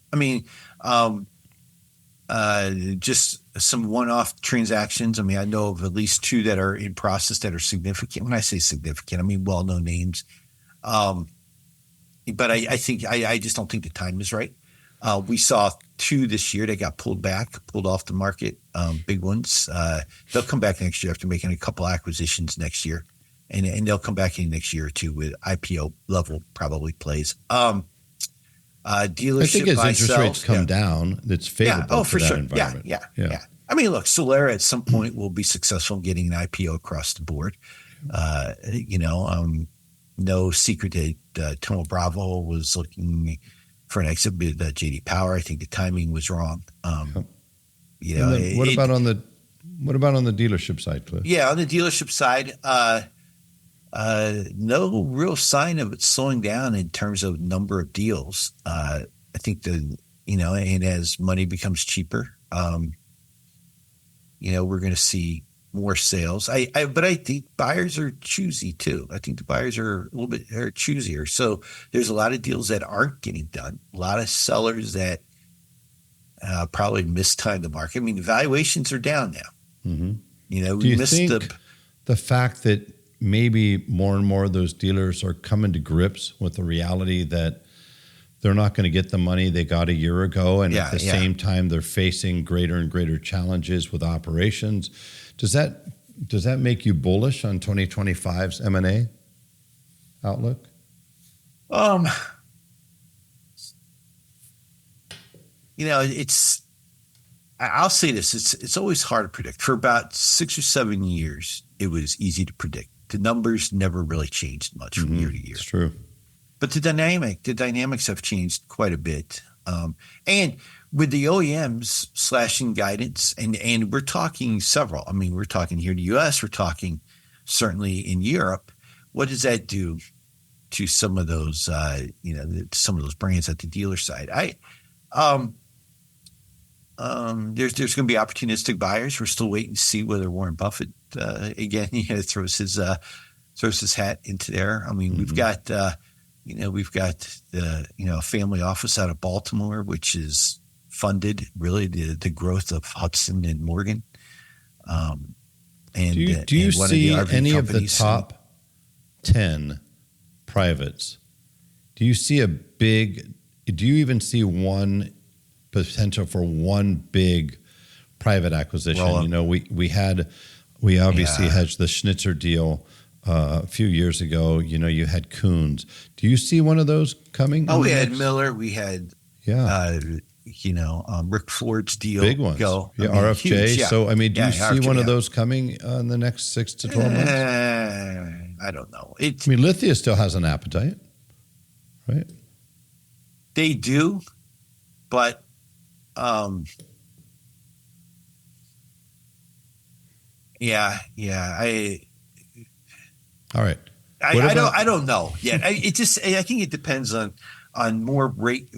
Just some one-off transactions. I know of at least two that are in process that are significant. When I say significant, well-known names. But I just don't think the time is right. We saw two this year that got pulled off the market, big ones. They'll come back next year after making a couple acquisitions next year, and they'll come back in next year or two with IPO level probably plays. Dealership, I think as interest rates come down, it's favorable for that environment. Yeah. Look, Solera at some point will be successful in getting an IPO across the board. No secret that Tomo Bravo was looking for an exit with JD Power. I think the timing was wrong. What about on the dealership side, Cliff? Yeah, on the dealership side, no real sign of it slowing down in terms of number of deals. I think and as money becomes cheaper, we're going to see more sales. But I think buyers are choosy too. I think the buyers are a little bit choosier. So there's a lot of deals that aren't getting done. A lot of sellers that probably mistimed the market. I mean, the valuations are down now. Mm-hmm. We you missed think the fact that maybe more and more of those dealers are coming to grips with the reality that they're not going to get the money they got a year ago, and at the same time they're facing greater and greater challenges with operations? Does that make you bullish on 2025's M&A outlook? I'll say this: it's always hard to predict. For about 6 or 7 years, it was easy to predict. The numbers never really changed much from year to year. It's true. But the dynamics have changed quite a bit. And with the OEMs slashing guidance, and we're talking several. I mean, we're talking here in the U.S., we're talking certainly in Europe. What does that do to some of those, some of those brands at the dealer side? There's going to be opportunistic buyers. We're still waiting to see whether Warren Buffett again throws his hat into there. I mean, we've got the family office out of Baltimore, which is funded really the growth of Hudson and Morgan. Do you see any of the top 10 privates? Do you even see one potential for one big private acquisition? Well, we obviously had the Schnitzer deal a few years ago. You had Coons. Do you see one of those coming? We had Miller. We had Rick Ford's deal. Big ones. Go. RFJ. Huge, yeah. So, do you see RFJ, one of those coming in the next 6 to 12 months? I don't know. Lithia still has an appetite, right? They do, but All right. I don't know yet. I think it depends on more rate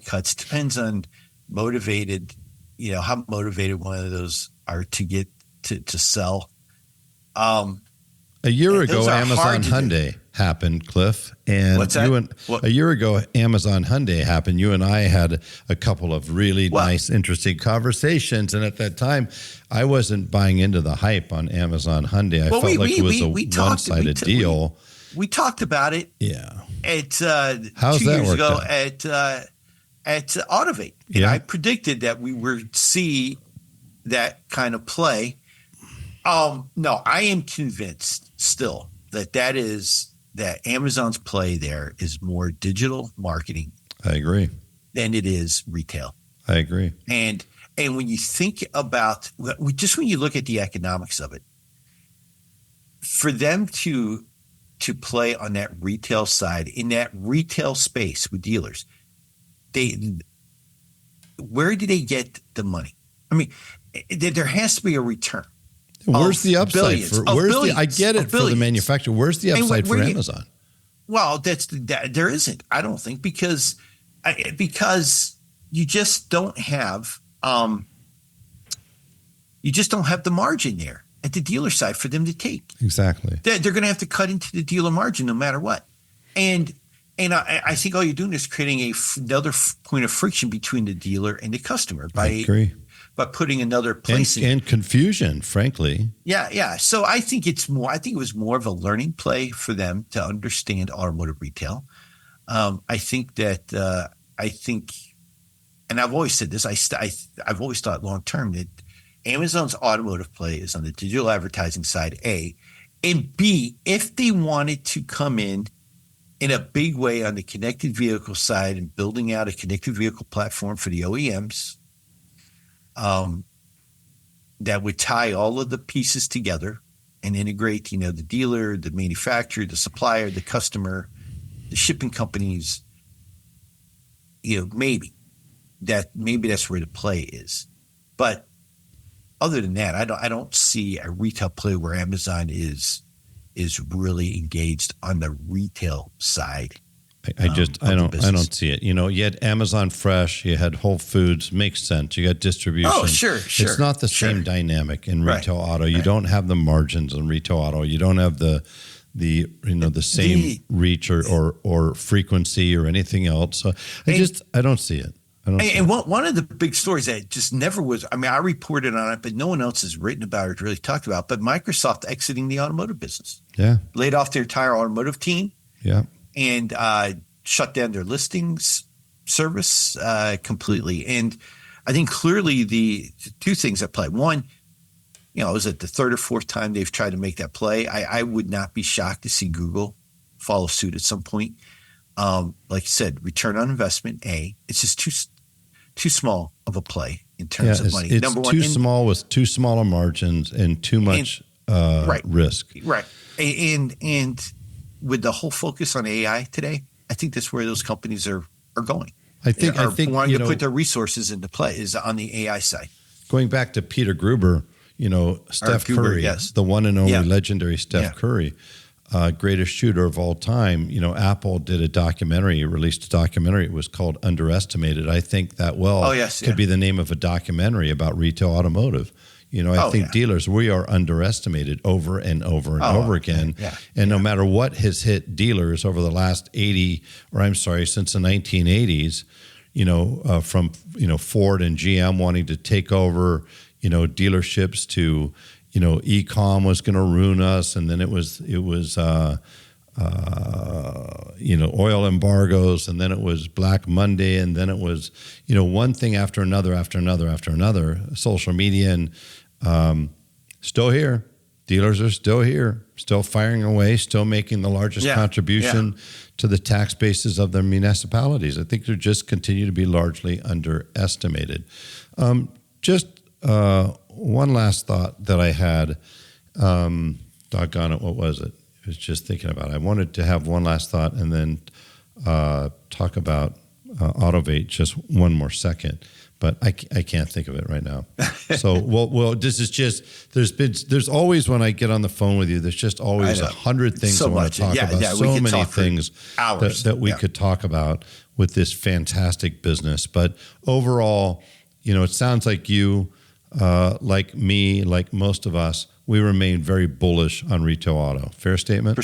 cuts. It depends on motivated, how motivated one of those are to get to sell. A year ago, Amazon Hyundai happened, Cliff. And what's that? A year ago, Amazon Hyundai happened. You and I had a couple of really nice, interesting conversations. And at that time, I wasn't buying into the hype on Amazon Hyundai. I felt like it was a one-sided deal. We talked about it. Yeah. How's 2 that years ago out? at Autovate. And I predicted that we would see that kind of play. No, I am convinced still that Amazon's play there is more digital marketing. I agree. Than it is retail. I agree. And when you think about just when you look at the economics of it, for them to play on that retail side in that retail space with dealers, where do they get the money? I mean, there has to be a return. Where's the upside I get it for the manufacturer. Where's the upside for Amazon? Well, there isn't. I don't think because you just don't have the margin there at the dealer side for them to take. Exactly. They're going to have to cut into the dealer margin no matter what. And I think all you're doing is creating another point of friction between the dealer and the customer by putting another place and confusion, frankly. Yeah. So I think it was more of a learning play for them to understand automotive retail. I think, and I've always said this, I've always thought long term that Amazon's automotive play is on the digital advertising side, A, and B, if they wanted to come in a big way on the connected vehicle side and building out a connected vehicle platform for the OEMs, that would tie all of the pieces together and integrate, the dealer, the manufacturer, the supplier, the customer, the shipping companies, maybe that's where the play is. But other than that, I don't see a retail play where Amazon is really engaged on the retail side. I of the don't business. see it. You had Amazon Fresh, you had Whole Foods, makes sense. You got distribution. Oh, sure. It's not the same dynamic in Right. retail auto. You don't have the margins in retail auto. You don't have the same reach or frequency or anything else. So I don't see it. One of the big stories that just never was, I mean, I reported on it, but no one else has written about it or really talked about, but Microsoft exiting the automotive business. Yeah. Laid off their entire automotive team. Yeah. And shut down their listings service completely. And I think clearly the two things at play. One, it was at the third or fourth time they've tried to make that play. I would not be shocked to see Google follow suit at some point. Like you said, return on investment, it's just too small of a play in terms of money. It's Number one, too small with too small margins and too much risk. Right. And with the whole focus on AI today, I think that's where those companies are going. I think wanting to put their resources into play is on the AI side. Going back to Peter Gruber, Steph Curry, yes. the one and only legendary Steph Curry, greatest shooter of all time. Apple did released a documentary. It was called Underestimated. I think that could be the name of a documentary about retail automotive. I think dealers, we are underestimated over and over and over again. And no matter what has hit dealers over the last since the 1980s, from, Ford and GM wanting to take over, dealerships to, e-com was going to ruin us. And then it was oil embargoes, and then it was Black Monday, and then it was, one thing after another, social media, and still here. Dealers are still here, still firing away, still making the largest contribution to the tax bases of their municipalities. I think they're just continue to be largely underestimated. Just one last thought that I had, doggone it, what was it? I was just thinking about it. I wanted to have one last thought and then talk about Autovate just one more second, but I can't think of it right now. So, well, this is just, there's always, when I get on the phone with you, there's just always 100 things I want to talk about. So many things that we could talk about with this fantastic business. But overall, it sounds like you, like me, like most of us, we remain very bullish on retail auto. Fair statement? For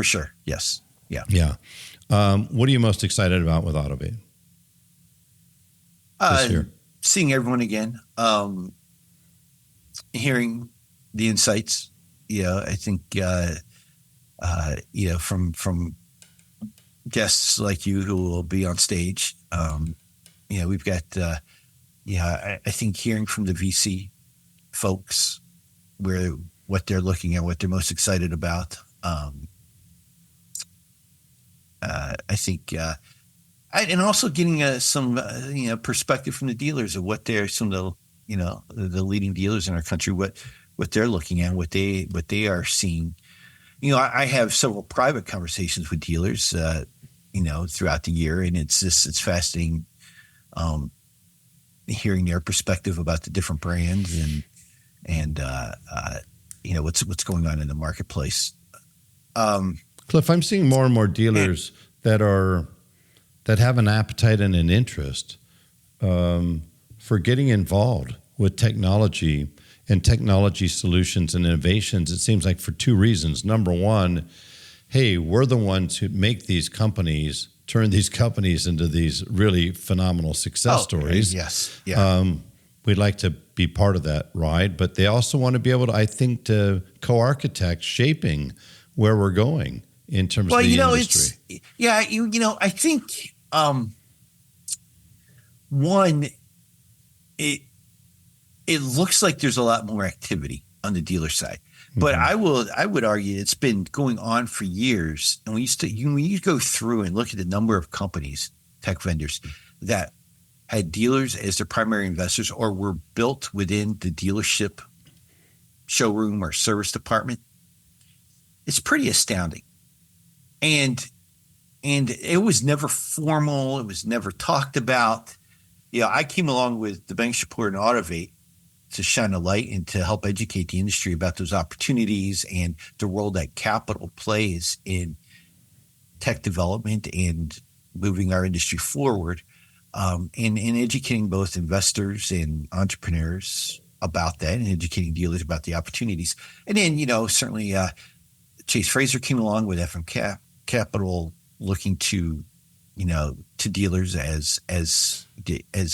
sure. Yes. Yeah. Yeah. What are you most excited about with Autovate this year? Seeing everyone again, hearing the insights. I think, from guests like you who will be on stage, we've got, I think hearing from the VC folks, what they're looking at, what they're most excited about. I think, and also getting some perspective from the dealers of what they're some of the leading dealers in our country, what they're looking at, what they are seeing. I have several private conversations with dealers, throughout the year, and it's fascinating, hearing their perspective about the different brands and what's going on in the marketplace. Cliff, I'm seeing more and more dealers that have an appetite and an interest for getting involved with technology and technology solutions and innovations. It seems like for two reasons. Number one, hey, we're the ones who make these companies, turn these companies into these really phenomenal success stories. Yes. Yeah. We'd like to be part of that ride, but they also want to be able to, I think, to co-architect shaping where we're going in terms of the industry. I think one, it looks like there's a lot more activity on the dealer side, but I would argue it's been going on for years. And when you go through and look at the number of companies, tech vendors that had dealers as their primary investors or were built within the dealership showroom or service department, it's pretty astounding. And it was never formal. It was never talked about. I came along with the bank support and Autovate to shine a light and to help educate the industry about those opportunities and the role that capital plays in tech development and moving our industry forward, and educating both investors and entrepreneurs about that, and educating dealers about the opportunities. And then, certainly Chase Fraser came along with FM Capital, looking to dealers as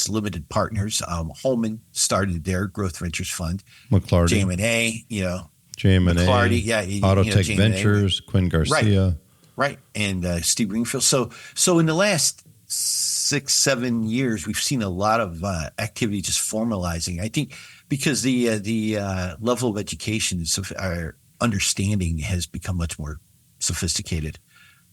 limited partners. Holman started their growth ventures fund. McClarty, JM&A, JM&A, yeah, Autotech Ventures, Quinn Garcia, right, and Steve Greenfield. So in the last 6-7 years, we've seen a lot of activity just formalizing. I think because the level of education, our understanding has become much more sophisticated.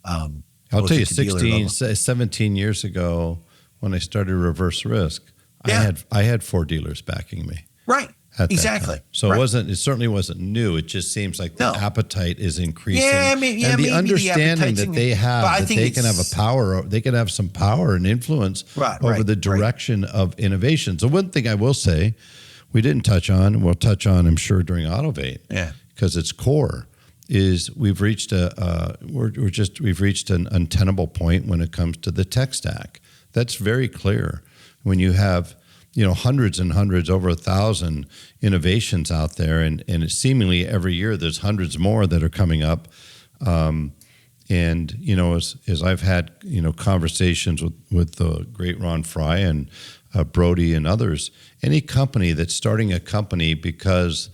I'll tell you, 17 years ago, when I started Reverse Risk, I had 4 dealers backing me. Right. Exactly. So it certainly wasn't new. It just seems like the appetite is increasing. And the understanding that they have, that they can have they can have some power and influence over the direction of innovation. So one thing I will say, we didn't touch on, we'll touch on, I'm sure, during Autovate, because it's core, is we've reached we've reached an untenable point when it comes to the tech stack. That's very clear. When you have hundreds and hundreds, over 1,000 innovations out there, and it's seemingly every year there's hundreds more that are coming up. And as I've had conversations with the great Ron Fry and Brody and others, any company that's starting a company because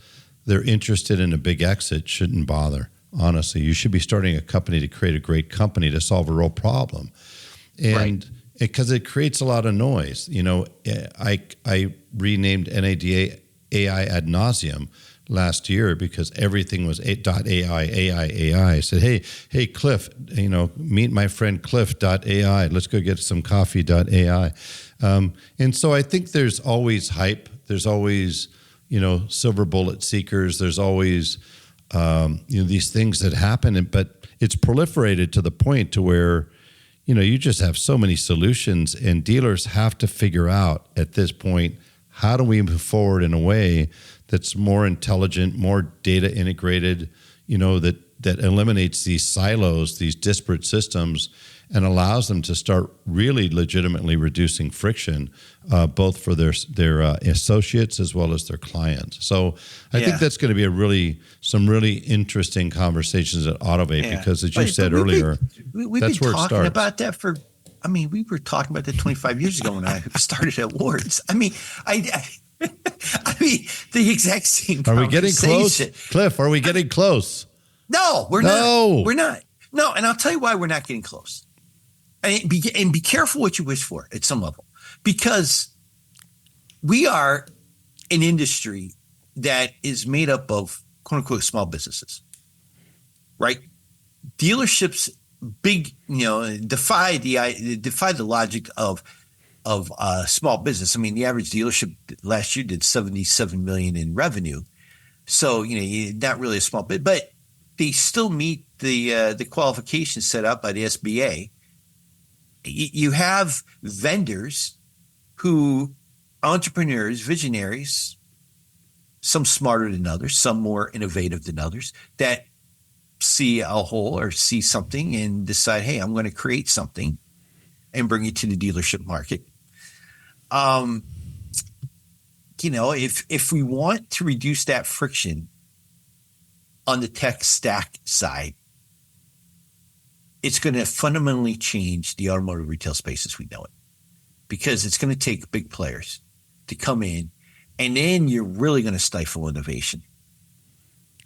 they're interested in a big exit shouldn't bother. Honestly, you should be starting a company to create a great company to solve a real problem, and because it creates a lot of noise. I renamed NADA AI ad nauseum last year because everything was .ai. I said, hey, Cliff, meet my friend Cliff.ai. Let's go get some coffee.ai. And so I think there's always hype. There's always, silver bullet seekers. There's always, these things that happen, but it's proliferated to the point to where, you just have so many solutions, and dealers have to figure out at this point, how do we move forward in a way that's more intelligent, more data integrated, that eliminates these silos, these disparate systems, and allows them to start really legitimately reducing friction, both for their associates as well as their clients. So I think that's going to be some really interesting conversations at Autovate because, as you said earlier, that's where it starts. We've been talking about that we were talking about that 25 years ago when I started at Ward's. I mean, the exact same. Are we getting close, Cliff? Are we getting close? No, we're not. We're not. No, and I'll tell you why we're not getting close. And be careful what you wish for at some level, because we are an industry that is made up of quote unquote small businesses, right? Dealerships, big, defy the logic of small business. I mean, the average dealership last year did $77 million in revenue, so not really a small bit, but they still meet the qualifications set up by the SBA. You have vendors entrepreneurs, visionaries, some smarter than others, some more innovative than others, that see a hole or see something and decide, hey, I'm going to create something and bring it to the dealership market. If we want to reduce that friction on the tech stack side, it's going to fundamentally change the automotive retail space as we know it, because it's going to take big players to come in, and then you're really going to stifle innovation.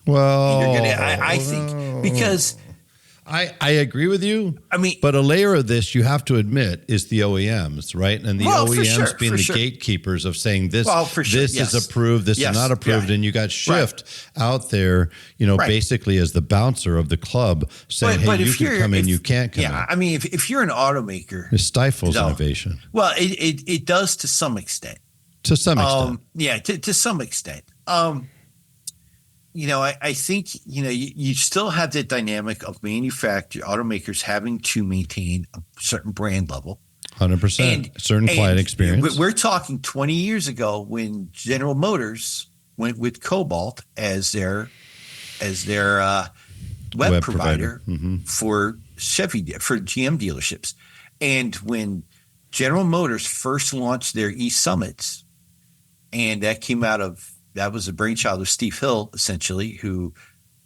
Well, I think, because I agree with you. I mean, but a layer of this, you have to admit, is the OEMs, right? And the OEMs being the gatekeepers of saying this is approved, this is not approved, and you got Shift out there, basically as the bouncer of the club, saying, "Hey, you can come in, you can't come in." Yeah, I mean, if you're an automaker, it stifles innovation. Well, it does to some extent. To some extent, to some extent. I think, you still have the dynamic of automakers having to maintain a certain brand level. 100%. Certain client experience. We're talking 20 years ago when General Motors went with Cobalt as their web provider for for GM dealerships. And when General Motors first launched their e-Summits, and that was a brainchild of Steve Hill, essentially, who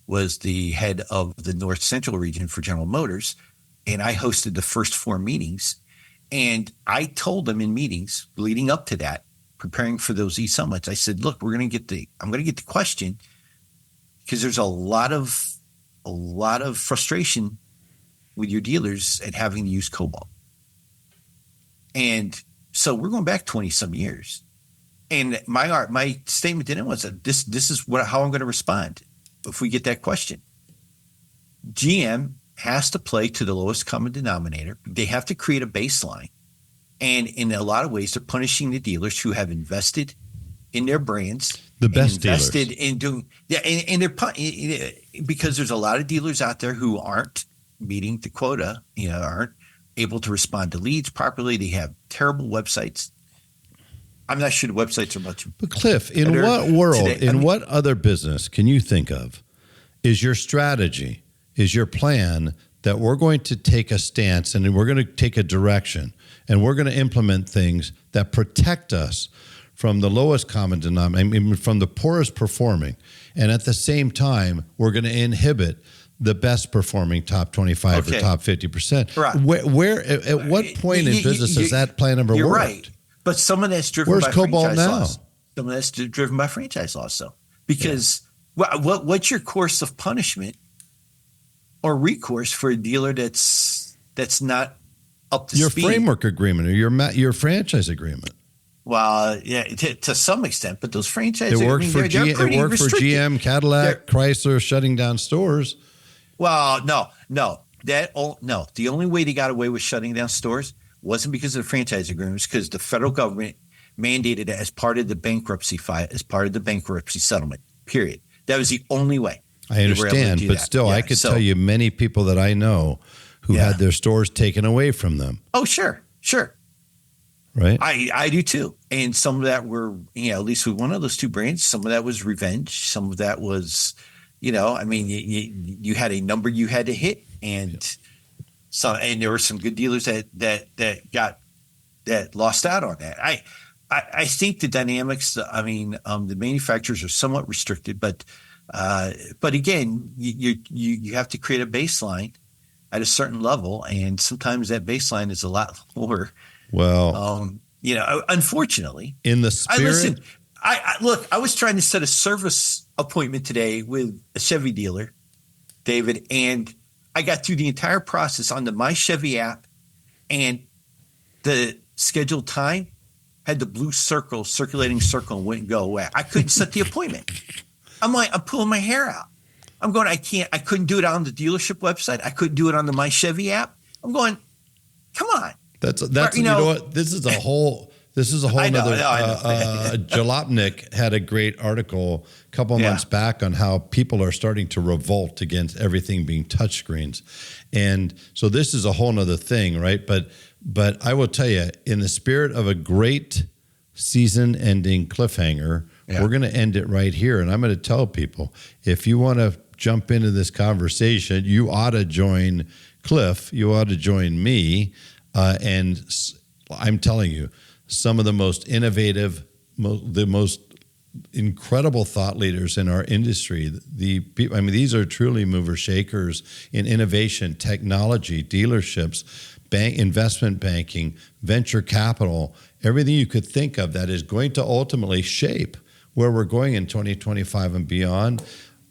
was the head of the North Central region for General Motors. And I hosted the first 4 meetings. And I told them in meetings leading up to that, preparing for those e-Summits, I said, look, I'm going to get the question, because there's a lot of frustration with your dealers at having to use Cobalt. And so we're going back 20 some years. And my statement then was that this is how I'm going to respond if we get that question. GM has to play to the lowest common denominator. They have to create a baseline. And in a lot of ways, they're punishing the dealers who have invested in their brands. The best invested dealers. in doing, and they're because there's a lot of dealers out there who aren't meeting the quota, aren't able to respond to leads properly. They have terrible websites. I'm not sure the websites are much. But Cliff, in what world, what other business can you think of is your strategy, is your plan that we're going to take a stance and we're going to take a direction and we're going to implement things that protect us from the lowest common denominator, from the poorest performing, and at the same time, we're going to inhibit the best performing top 25 or top 50%. Right. Where at what point in business has that plan ever worked? You're right. But some of that's driven by Cobalt franchise now? laws. Some of that's driven by franchise laws, though. Because what's your course of punishment or recourse for a dealer that's not up to your speed? Your framework agreement or your franchise agreement. Well, yeah, to some extent, but those franchises, it worked for GM, Cadillac, Chrysler shutting down stores. Well, no. The only way they got away with shutting down stores wasn't because of the franchise agreements, because the federal government mandated it as part of the bankruptcy settlement, period. That was the only way. I understand, but still, I could tell you many people that I know who had their stores taken away from them. Oh, sure. Right. I do too. And some of that were, at least with one of those 2 brands, some of that was revenge. Some of that was, you had a number you had to hit, and and there were some good dealers that lost out on that. I think the dynamics, the manufacturers are somewhat restricted, but again, you have to create a baseline at a certain level, and sometimes that baseline is a lot lower. Well, unfortunately, in the spirit, I was trying to set a service appointment today with a Chevy dealer, David, and I got through the entire process on the My Chevy app, and the scheduled time had the blue circulating circle, and wouldn't go away. I couldn't set the appointment. I'm pulling my hair out. I'm going, I couldn't do it on the dealership website. I couldn't do it on the My Chevy app. I'm going, come on. That's you know what? This is a whole nother. Jalopnik had a great article a couple of months back on how people are starting to revolt against everything being touchscreens. And so this is a whole nother thing, right? But I will tell you, in the spirit of a great season-ending cliffhanger, we're going to end it right here. And I'm going to tell people, if you want to jump into this conversation, you ought to join Cliff. You ought to join me. And I'm telling you, some of the most innovative, the most incredible thought leaders in our industry. These are truly movers, shakers in innovation, technology, dealerships, investment banking, venture capital, everything you could think of that is going to ultimately shape where we're going in 2025 and beyond.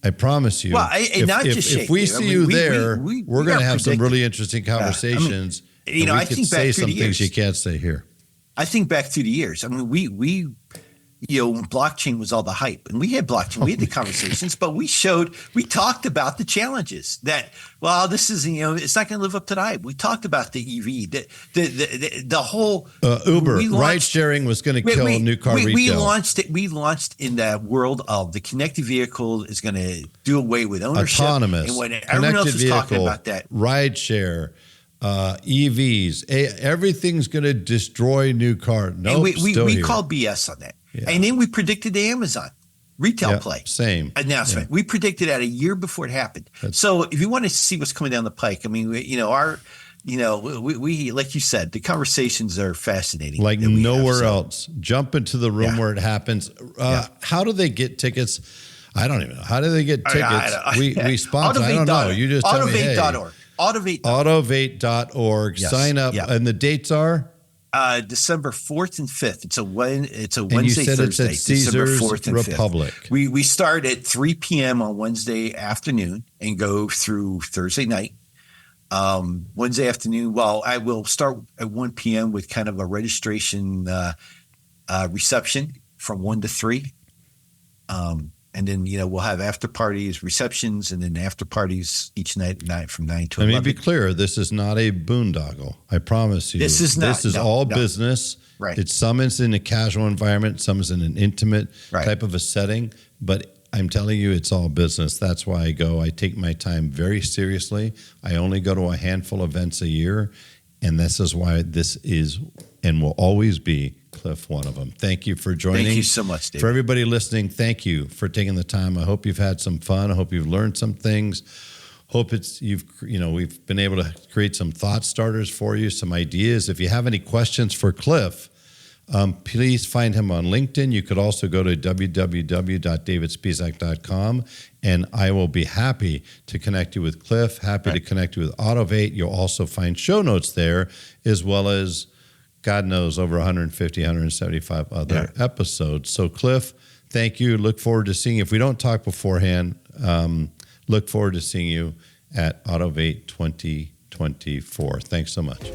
I promise you, if we see you there, we're going to have some really interesting conversations. I think say some things you can't say here. I think back through the years. We when blockchain was all the hype, and we had blockchain, we had the conversations, but we talked about the challenges that, this is, it's not going to live up to the hype. We talked about the EV, the whole Uber ride sharing was going to kill new car retail. We launched in the world of the connected vehicle is going to do away with ownership. Autonomous, and when everyone else is talking about that. Ride share. EVs, everything's going to destroy new cars. No, we called BS on that, and then we predicted the Amazon. retail play. Same Announcement. Yeah. We predicted that a year before it happened. So if you want to see what's coming down the pike, I mean, we like you said, the conversations are fascinating. Like nowhere else. Jump into the room where it happens. How do they get tickets? I don't even know. How do they get tickets? We sponsor. I don't know. You just tell me, hey. Autovate.org. Autovate.org. Yes. Sign up. And the dates are? December 4th and 5th. It's a Wednesday, and you said Thursday. It's at Caesars December 4th and Republic. 5th. We start at 3 p.m. on Wednesday afternoon and go through Thursday night. Wednesday afternoon, I will start at 1 p.m. with kind of a registration reception from 1 to 3. And then, we'll have after parties, receptions, and then after parties each night from 9 to 11. Let me be clear. This is not a boondoggle. I promise you. This is not. This is all business. Right. Some is in a casual environment. Some is in an intimate type of a setting. But I'm telling you, it's all business. That's why I go. I take my time very seriously. I only go to a handful of events a year. And this is why this is and will always be, Cliff, one of them. Thank you for joining. Thank you so much, David. For everybody listening, thank you for taking the time. I hope you've had some fun. I hope you've learned some things. Hope we've been able to create some thought starters for you, some ideas. If you have any questions for Cliff, please find him on LinkedIn. You could also go to www.davidspisak.com, and I will be happy to connect you with Cliff, happy to connect you with Autovate. You'll also find show notes there, as well as, God knows, over 150, 175 other episodes. So, Cliff, thank you. Look forward to seeing you. If we don't talk beforehand, look forward to seeing you at Autovate 2024. Thanks so much.